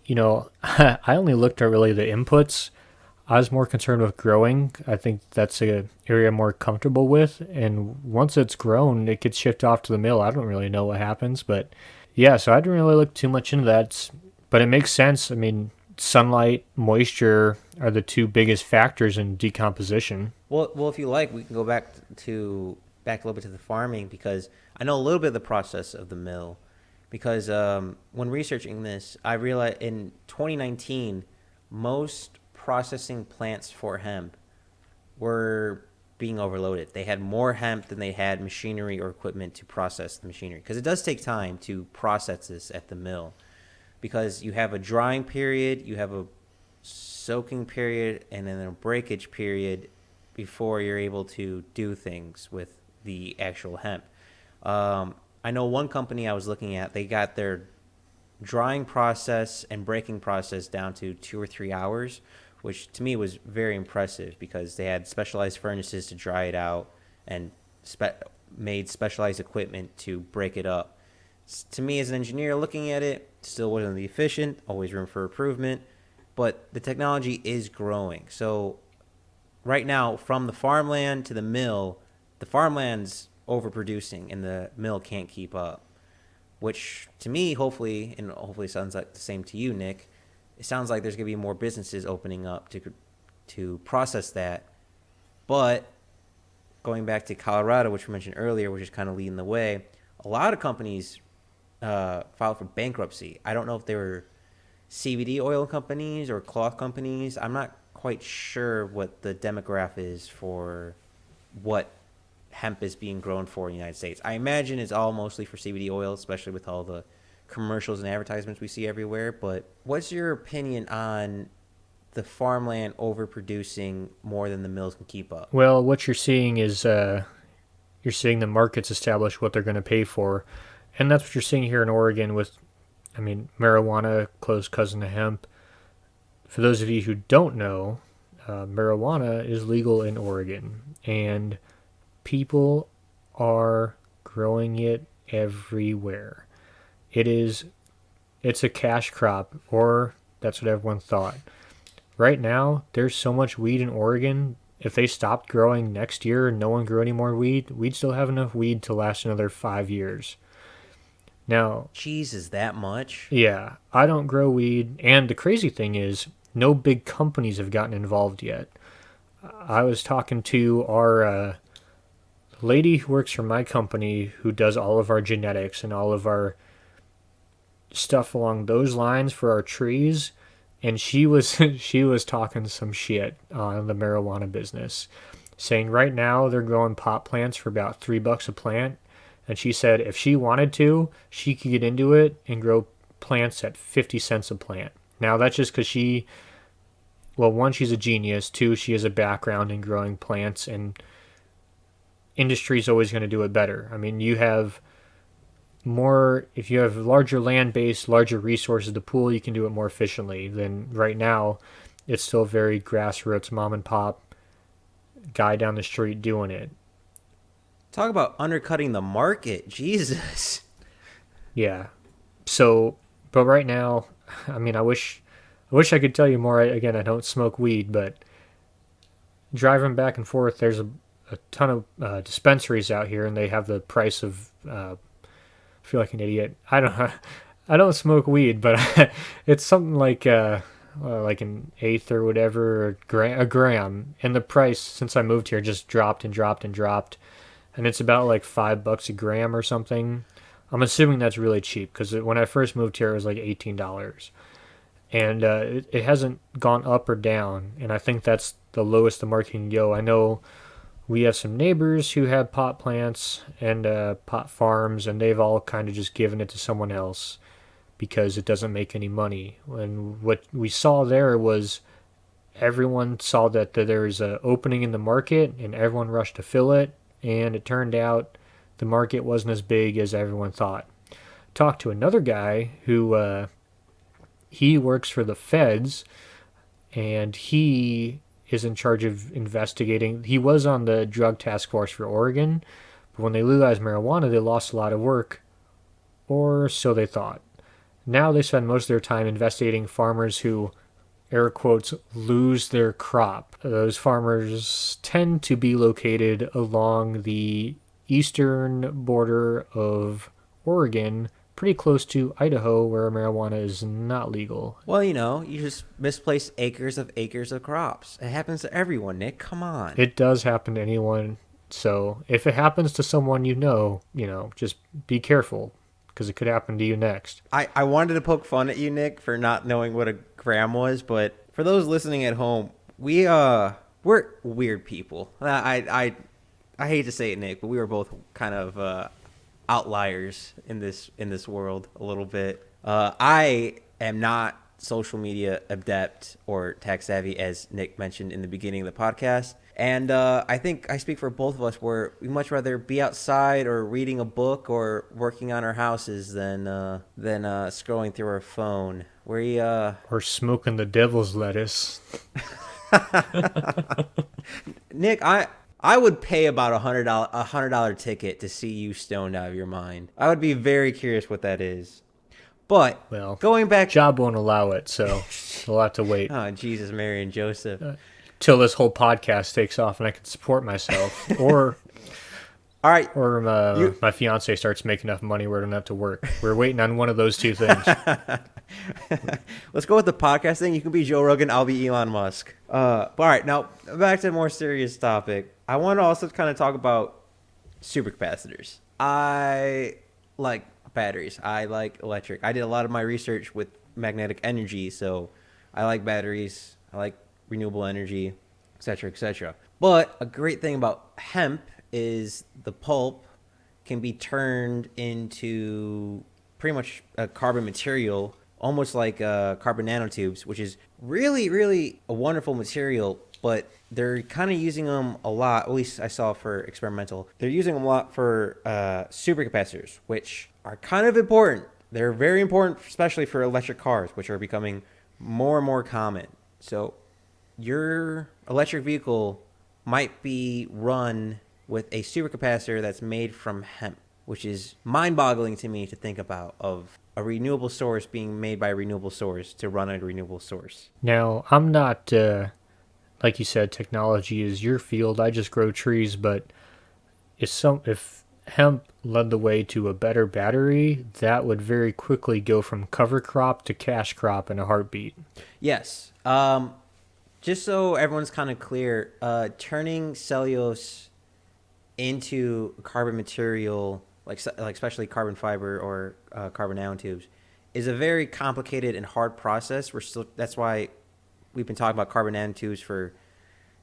I only looked at really the inputs. I was more concerned with growing. I think that's an area I'm more comfortable with. And once it's grown, it gets shipped off to the mill. I don't really know what happens. But yeah, so I didn't really look too much into that. But it makes sense. I mean, sunlight, moisture are the two biggest factors in decomposition. Well, if you like, we can go back a little bit to the farming, because I know a little bit of the process of the mill. Because when researching this, I realized in 2019, most processing plants for hemp were being overloaded. They had more hemp than they had machinery or equipment to process the machinery, because it does take time to process this at the mill. Because you have a drying period, you have a soaking period, and then a breakage period before you're able to do things with the actual hemp. I know one company I was looking at, they got their drying process and breaking process down to 2 or 3 hours, which to me was very impressive because they had specialized furnaces to dry it out and made specialized equipment to break it up. To me, as an engineer looking at it, still wasn't efficient, always room for improvement, but the technology is growing. So right now, from the farmland to the mill, the farmland's overproducing and the mill can't keep up, which to me, hopefully, and hopefully sounds like the same to you, Nick, it sounds like there's going to be more businesses opening up to process that. But going back to Colorado, which we mentioned earlier, which is kind of leading the way, a lot of companies filed for bankruptcy. I don't know if they were CBD oil companies or cloth companies. I'm not quite sure what the demographic is for what hemp is being grown for in the United States. I imagine it's all mostly for CBD oil, especially with all the commercials and advertisements we see everywhere. But what's your opinion on the farmland overproducing more than the mills can keep up? Well, what you're seeing is you're seeing the markets establish what they're going to pay for. And that's what you're seeing here in Oregon with, marijuana, close cousin to hemp. For those of you who don't know, marijuana is legal in Oregon. And people are growing it everywhere. It's a cash crop, or that's what everyone thought. Right now, there's so much weed in Oregon. If they stopped growing next year and no one grew any more weed, we'd still have enough weed to last another 5 years. Now, Jeez, is that much? yeah, I don't grow weed, and the crazy thing is, no big companies have gotten involved yet. I was talking to our lady who works for my company who does all of our genetics and all of our stuff along those lines for our trees, and she was she was talking some shit on the marijuana business, saying right now they're growing pot plants for about $3 a plant, and she said if she wanted to, she could get into it and grow plants at 50 cents a plant. Now that's just because one, she's a genius. Two, she has a background in growing plants, and industry's always going to do it better. You have if you have larger land base, larger resources to pool, you can do it more efficiently than right now. It's still very grassroots, mom and pop, guy down the street doing it. Talk about undercutting the market. Jesus. Yeah. So, but right now, I wish I could tell you more. Again, I don't smoke weed, but driving back and forth, there's a ton of dispensaries out here, and they have the price of I feel like an idiot. I don't smoke weed, but it's something like an eighth or whatever, a gram. And the price since I moved here just dropped and dropped and dropped, and it's about like $5 a gram or something. I'm assuming that's really cheap because when I first moved here, it was like $18, and it hasn't gone up or down. And I think that's the lowest the market can go. I know we have some neighbors who have pot plants and pot farms, and they've all kind of just given it to someone else because it doesn't make any money. And what we saw there was everyone saw that there's an opening in the market, and everyone rushed to fill it, and it turned out the market wasn't as big as everyone thought. Talked to another guy who he works for the feds, and he is in charge of investigating. He was on the drug task force for Oregon, but when they legalized marijuana, they lost a lot of work, or so they thought. Now they spend most of their time investigating farmers who, air quotes, lose their crop. Those farmers tend to be located along the eastern border of Oregon, pretty close to Idaho, where marijuana is not legal. Well, you just misplaced acres of crops. It happens to everyone, Nick. Come on. It does happen to anyone. So if it happens to someone just be careful, because it could happen to you next. I wanted to poke fun at you, Nick, for not knowing what a gram was, but for those listening at home, we're weird people. I hate to say it, Nick, but we were both kind of outliers in this world a little bit. I am not social media adept or tech savvy, as Nick mentioned in the beginning of the podcast, And I think I speak for both of us where we much rather be outside or reading a book or working on our houses than scrolling through our phone. Or smoking the devil's lettuce. Nick, I would pay about $100 ticket to see you stoned out of your mind. I would be very curious what that is. But Well, going back, job won't allow it, so we'll have to wait. oh Jesus, Mary and Joseph. Till this whole podcast takes off and I can support myself, or All right, my fiance starts making enough money where I don't have to work. We're waiting on one of those two things. let's go with the podcast thing. You can be Joe Rogan, I'll be Elon Musk. But all right, now back to a more serious topic. I want to also kind of talk about supercapacitors. I like batteries. I like electric. I did a lot of my research with magnetic energy, so I like batteries. I like renewable energy, etc., etc. But a great thing about hemp is the pulp can be turned into pretty much a carbon material, almost like carbon nanotubes, which is really, really a wonderful material. But they're kind of using them a lot, at least I saw for experimental. They're using them a lot for supercapacitors, which are kind of important. They're very important, especially for electric cars, which are becoming more and more common. So your electric vehicle might be run with a supercapacitor that's made from hemp, which is mind-boggling to me to think about, of a renewable source being made by a renewable source to run a renewable source. Now, I'm not, like you said, technology is your field. I just grow trees, but if hemp led the way to a better battery, that would very quickly go from cover crop to cash crop in a heartbeat. Yes. Just so everyone's kind of clear, turning cellulose into carbon material, like especially carbon fiber or carbon nanotubes, is a very complicated and hard process. That's why we've been talking about carbon nanotubes for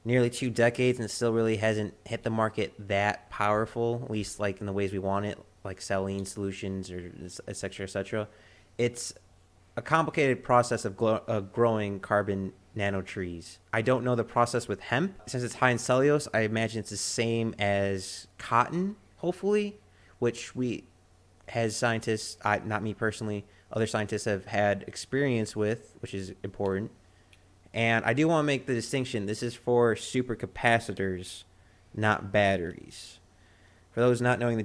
nearly 2 decades, and it still really hasn't hit the market that powerful, at least like in the ways we want it, like saline solutions or et cetera, et cetera. It's a complicated process of growing carbon nano trees. I don't know the process with hemp. Since it's high in cellulose, I imagine it's the same as cotton, hopefully, which as scientists, not me personally, other scientists have had experience with, which is important. And I do want to make the distinction. This is for supercapacitors, not batteries. For those not knowing the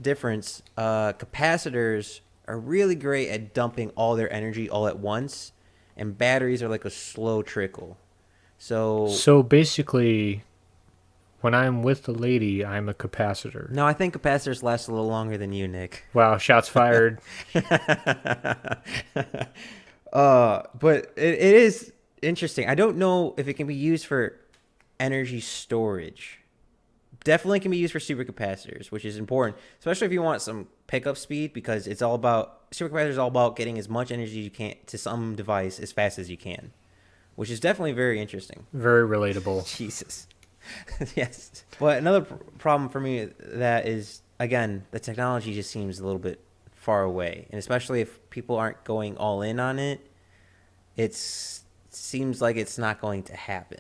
difference, capacitors are really great at dumping all their energy all at once, and batteries are like a slow trickle. So basically, when I'm with the lady, I'm a capacitor. No, I think capacitors last a little longer than you, Nick. Wow, shots fired. But it is interesting. I don't know if it can be used for energy storage. Definitely can be used for supercapacitors, which is important, especially if you want some pickup speed, because supercapacitors is all about getting as much energy as you can to some device as fast as you can, which is definitely very interesting. Very relatable. Jesus. Yes. But another problem for me that is, again, the technology just seems a little bit far away, and especially if people aren't going all in on it, it seems like it's not going to happen.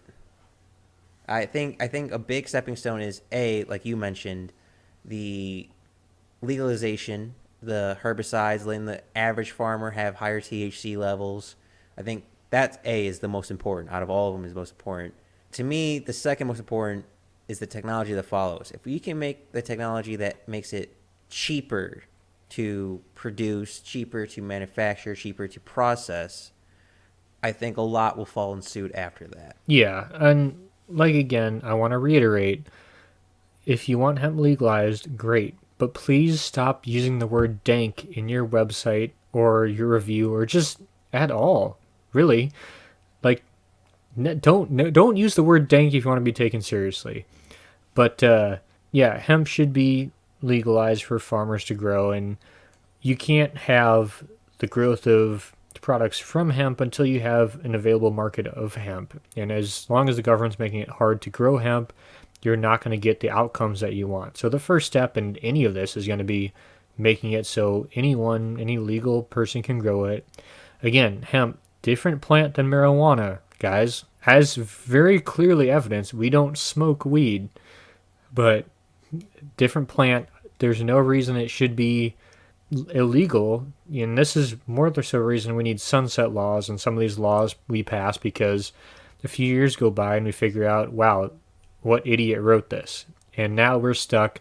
I think a big stepping stone is, like you mentioned, the legalization, the herbicides, letting the average farmer have higher THC levels. I think that is the most important. Out of all of them is the most important. To me, the second most important is the technology that follows. If we can make the technology that makes it cheaper to produce, cheaper to manufacture, cheaper to process, I think a lot will fall in suit after that. Yeah, and again, I want to reiterate, if you want hemp legalized, great, but please stop using the word dank in your website or your review, or just at all, really. Don't use the word dank if you want to be taken seriously. But yeah, hemp should be legalized for farmers to grow, and you can't have the growth of products from hemp until you have an available market of hemp. And as long as the government's making it hard to grow hemp, you're not going to get the outcomes that you want. So the first step in any of this is going to be making it so any legal person can grow it. Again, hemp, different plant than marijuana, guys. as very clearly evidenced, we don't smoke weed, but different plant, there's no reason it should be illegal. And this is more so a reason we need sunset laws and some of these laws we pass, because a few years go by and we figure out, wow, what idiot wrote this? And now we're stuck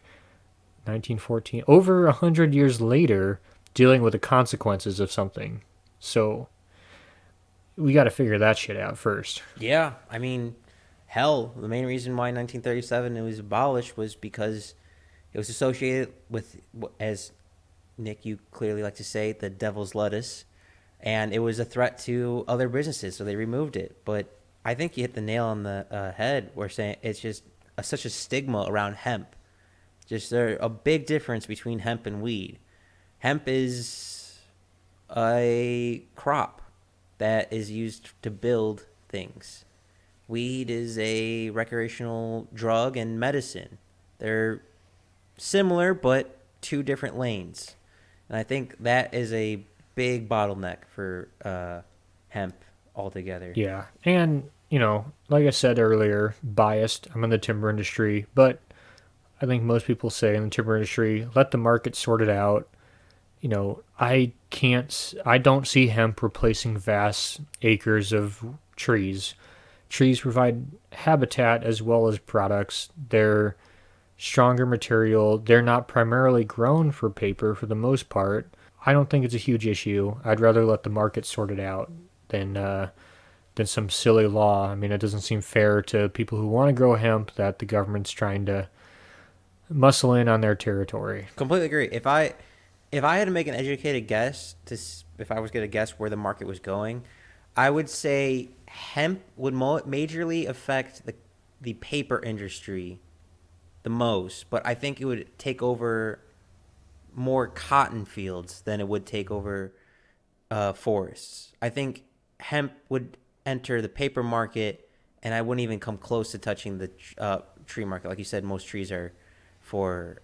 1914, over 100 years later, dealing with the consequences of something. So we got to figure that shit out first. Yeah, I mean, hell, the main reason why in 1937 it was abolished was because it was associated with, as Nick, you clearly like to say, the devil's lettuce, and it was a threat to other businesses, so they removed it. But I think you hit the nail on the head. We're saying it's just such a stigma around hemp. Just there's a big difference between hemp and weed. Hemp is a crop that is used to build things. Weed is a recreational drug and medicine. They're similar, but two different lanes. And I think that is a big bottleneck for hemp altogether. Yeah. And, like I said earlier, biased. I'm in the timber industry, but I think most people say in the timber industry, let the market sort it out. I don't see hemp replacing vast acres of trees. Trees provide habitat as well as products. They're stronger material. They're not primarily grown for paper for the most part. I don't think it's a huge issue. I'd rather let the market sort it out than some silly law. I mean, it doesn't seem fair to people who want to grow hemp that the government's trying to muscle in on their territory. Completely agree. If I had to make an educated guess, if I was going to guess where the market was going, I would say hemp would majorly affect the paper industry the most, but I think it would take over more cotton fields than it would take over forests. I think hemp would enter the paper market, and I wouldn't even come close to touching the tree market. Like you said, most trees are for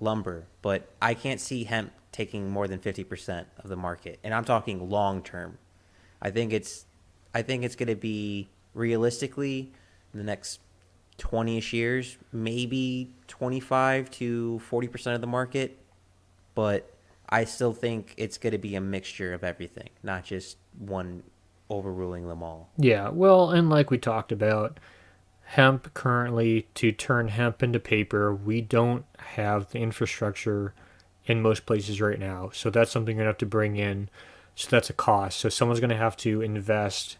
lumber, but I can't see hemp taking more than 50% of the market, and I'm talking long term. I think it's going to be realistically in the next 20ish years, maybe 25 to 40% of the market, but I still think it's going to be a mixture of everything, not just one overruling them all. Yeah, well, and like we talked about, hemp currently, to turn hemp into paper, we don't have the infrastructure in most places right now. So that's something you're going to have to bring in. So that's a cost. So someone's going to have to invest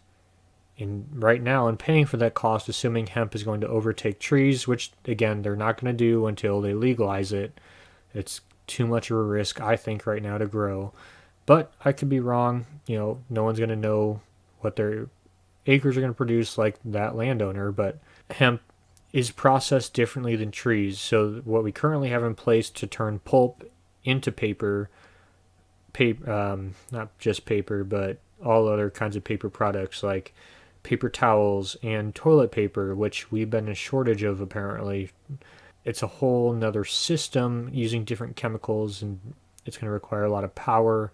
in right now and paying for that cost, assuming hemp is going to overtake trees, which again, they're not going to do until they legalize it. It's too much of a risk, I think, right now to grow. But I could be wrong. No one's going to know what their acres are going to produce like that landowner, but hemp is processed differently than trees. So what we currently have in place to turn pulp into paper, not just paper, but all other kinds of paper products like paper towels and toilet paper, which we've been in shortage of apparently. It's a whole nother system using different chemicals, and it's going to require a lot of power,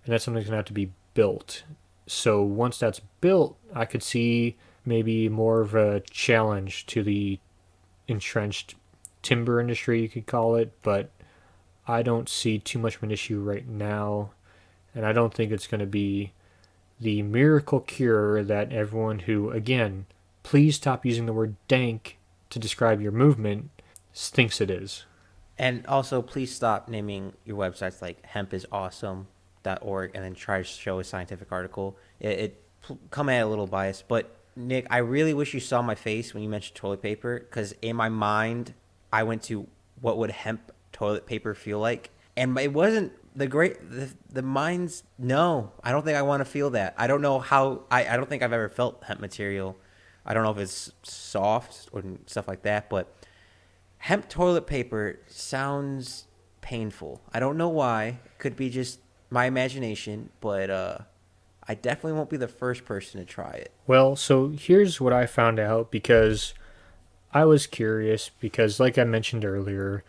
and that's something that's going to have to be built. So once that's built, I could see maybe more of a challenge to the entrenched timber industry, you could call it, but I don't see too much of an issue right now, and I don't think it's going to be the miracle cure that everyone who, again, please stop using the word dank to describe your movement, thinks it is. And also, please stop naming your websites like hempisawesome.org and then try to show a scientific article. It come at a little biased, but Nick, I really wish you saw my face when you mentioned toilet paper, because in my mind, I went to what would hemp toilet paper feel like, and it wasn't the mind's no. I don't think I want to feel that. I don't know how. I don't think I've ever felt hemp material. I don't know if it's soft or stuff like that, but hemp toilet paper sounds painful. I don't know why. It could be just my imagination, but I definitely won't be the first person to try it. Well, so here's what I found out, because I was curious, because like I mentioned earlier,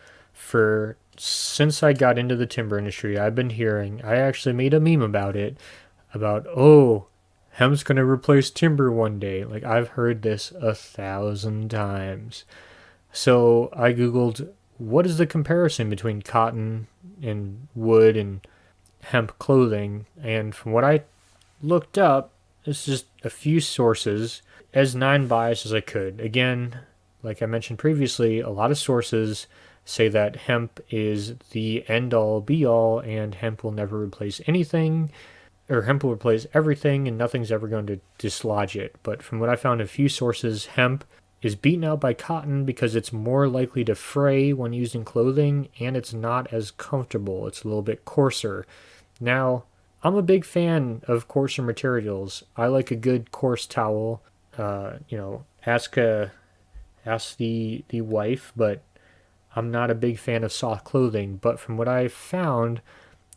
since I got into the timber industry, I've been hearing, I actually made a meme about it, about, hemp's going to replace timber one day. Like, I've heard this 1,000 times. So I Googled, what is the comparison between cotton and wood and hemp clothing? And from what I looked up, it's just a few sources as non-biased as I could. Again, like I mentioned previously, a lot of sources say that hemp is the end-all be-all and hemp will never replace anything, or hemp will replace everything and nothing's ever going to dislodge it. But from what I found in a few sources, hemp is beaten out by cotton because it's more likely to fray when used in clothing and it's not as comfortable. It's a little bit coarser. Now, I'm a big fan of coarser materials. I like a good coarse towel. Ask the wife, but I'm not a big fan of soft clothing. But from what I found,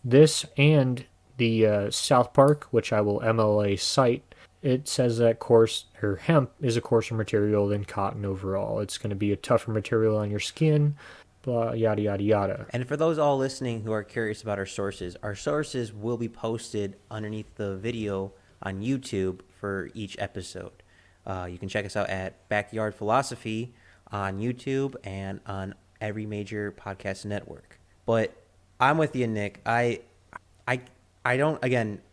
this and the South Park, which I will MLA cite, it says that hemp is a coarser material than cotton overall. It's going to be a tougher material on your skin, blah, yada, yada, yada. And for those all listening who are curious about our sources will be posted underneath the video on YouTube for each episode. You can check us out at Backyard Philosophy on YouTube and on every major podcast network. But I'm with you, Nick. I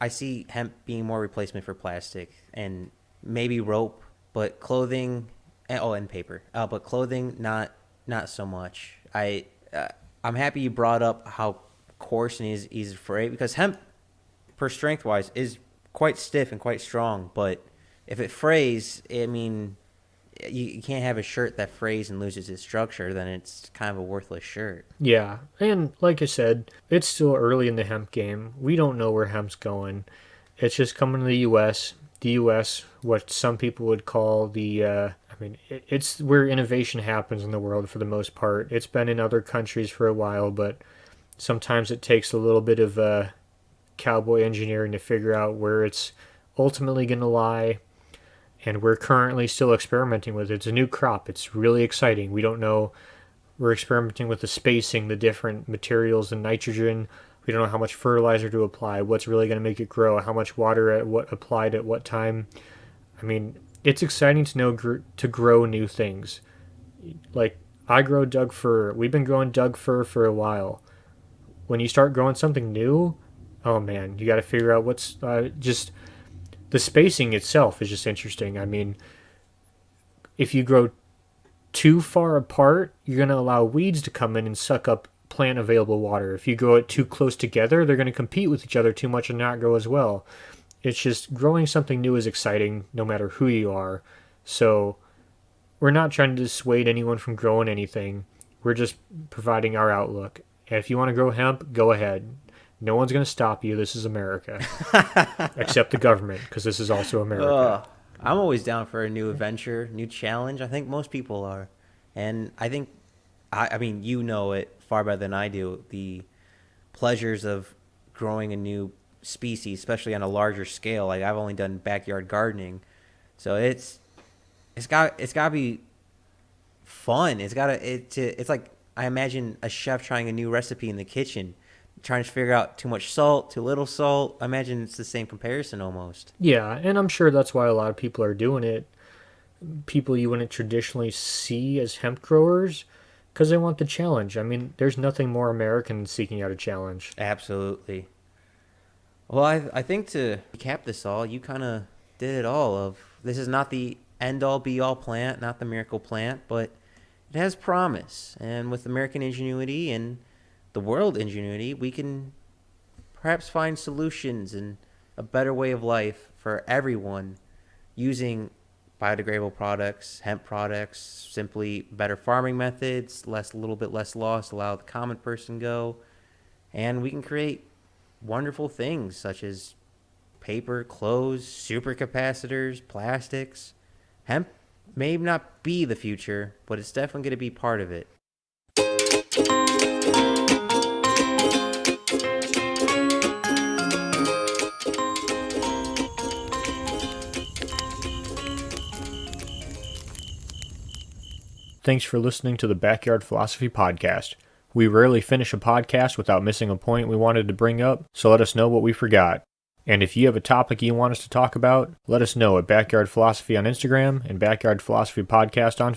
see hemp being more replacement for plastic and maybe rope, but clothing, and paper. But clothing, not so much. I'm happy you brought up how coarse and easy for it, because hemp, per strength wise, is quite stiff and quite strong. But if it frays, I mean, you can't have a shirt that frays and loses its structure. Then it's kind of a worthless shirt. Yeah, and like I said, it's still early in the hemp game. We don't know where hemp's going. It's just coming to the U.S. The U.S., what some people would call it's where innovation happens in the world for the most part. It's been in other countries for a while, but sometimes it takes a little bit of cowboy engineering to figure out where it's ultimately going to lie. And we're currently still experimenting with it. It's a new crop. It's really exciting. We don't know. We're experimenting with the spacing, the different materials, the nitrogen. We don't know how much fertilizer to apply, what's really going to make it grow, how much water applied at what time. I mean, it's exciting to know to grow new things. Like, I grow Doug fir. We've been growing Doug fir for a while. When you start growing something new, oh man, you got to figure out what's just... The spacing itself is just interesting. I mean, if you grow too far apart, you're going to allow weeds to come in and suck up plant available water. If you grow it too close together, they're going to compete with each other too much and not grow as well. It's just growing something new is exciting no matter who you are. So we're not trying to dissuade anyone from growing anything. We're just providing our outlook. And if you want to grow hemp, go ahead. No one's going to stop you. This is America. Except the government, because this is also America. I'm always down for a new adventure, new challenge. I think most people are. And I think, I mean, you know it far better than I do, the pleasures of growing a new species, especially on a larger scale. Like, I've only done backyard gardening. So it's got to be fun. It's like, I imagine a chef trying a new recipe in the kitchen, trying to figure out too much salt, too little salt. I imagine it's the same comparison almost. Yeah, and I'm sure that's why a lot of people are doing it. People you wouldn't traditionally see as hemp growers, because they want the challenge. I mean, there's nothing more American than seeking out a challenge. Absolutely. Well, I think to recap this all, you kind of did it all. This is not the end-all, be-all plant, not the miracle plant, but it has promise. And with American ingenuity and the world ingenuity, we can perhaps find solutions and a better way of life for everyone using biodegradable products, hemp products, simply better farming methods, a little bit less loss, allow the common person go, and we can create wonderful things such as paper, clothes, supercapacitors, plastics. Hemp may not be the future, but it's definitely going to be part of it. Thanks for listening to the Backyard Philosophy Podcast. We rarely finish a podcast without missing a point we wanted to bring up, so let us know what we forgot. And if you have a topic you want us to talk about, let us know at Backyard Philosophy on Instagram and Backyard Philosophy Podcast on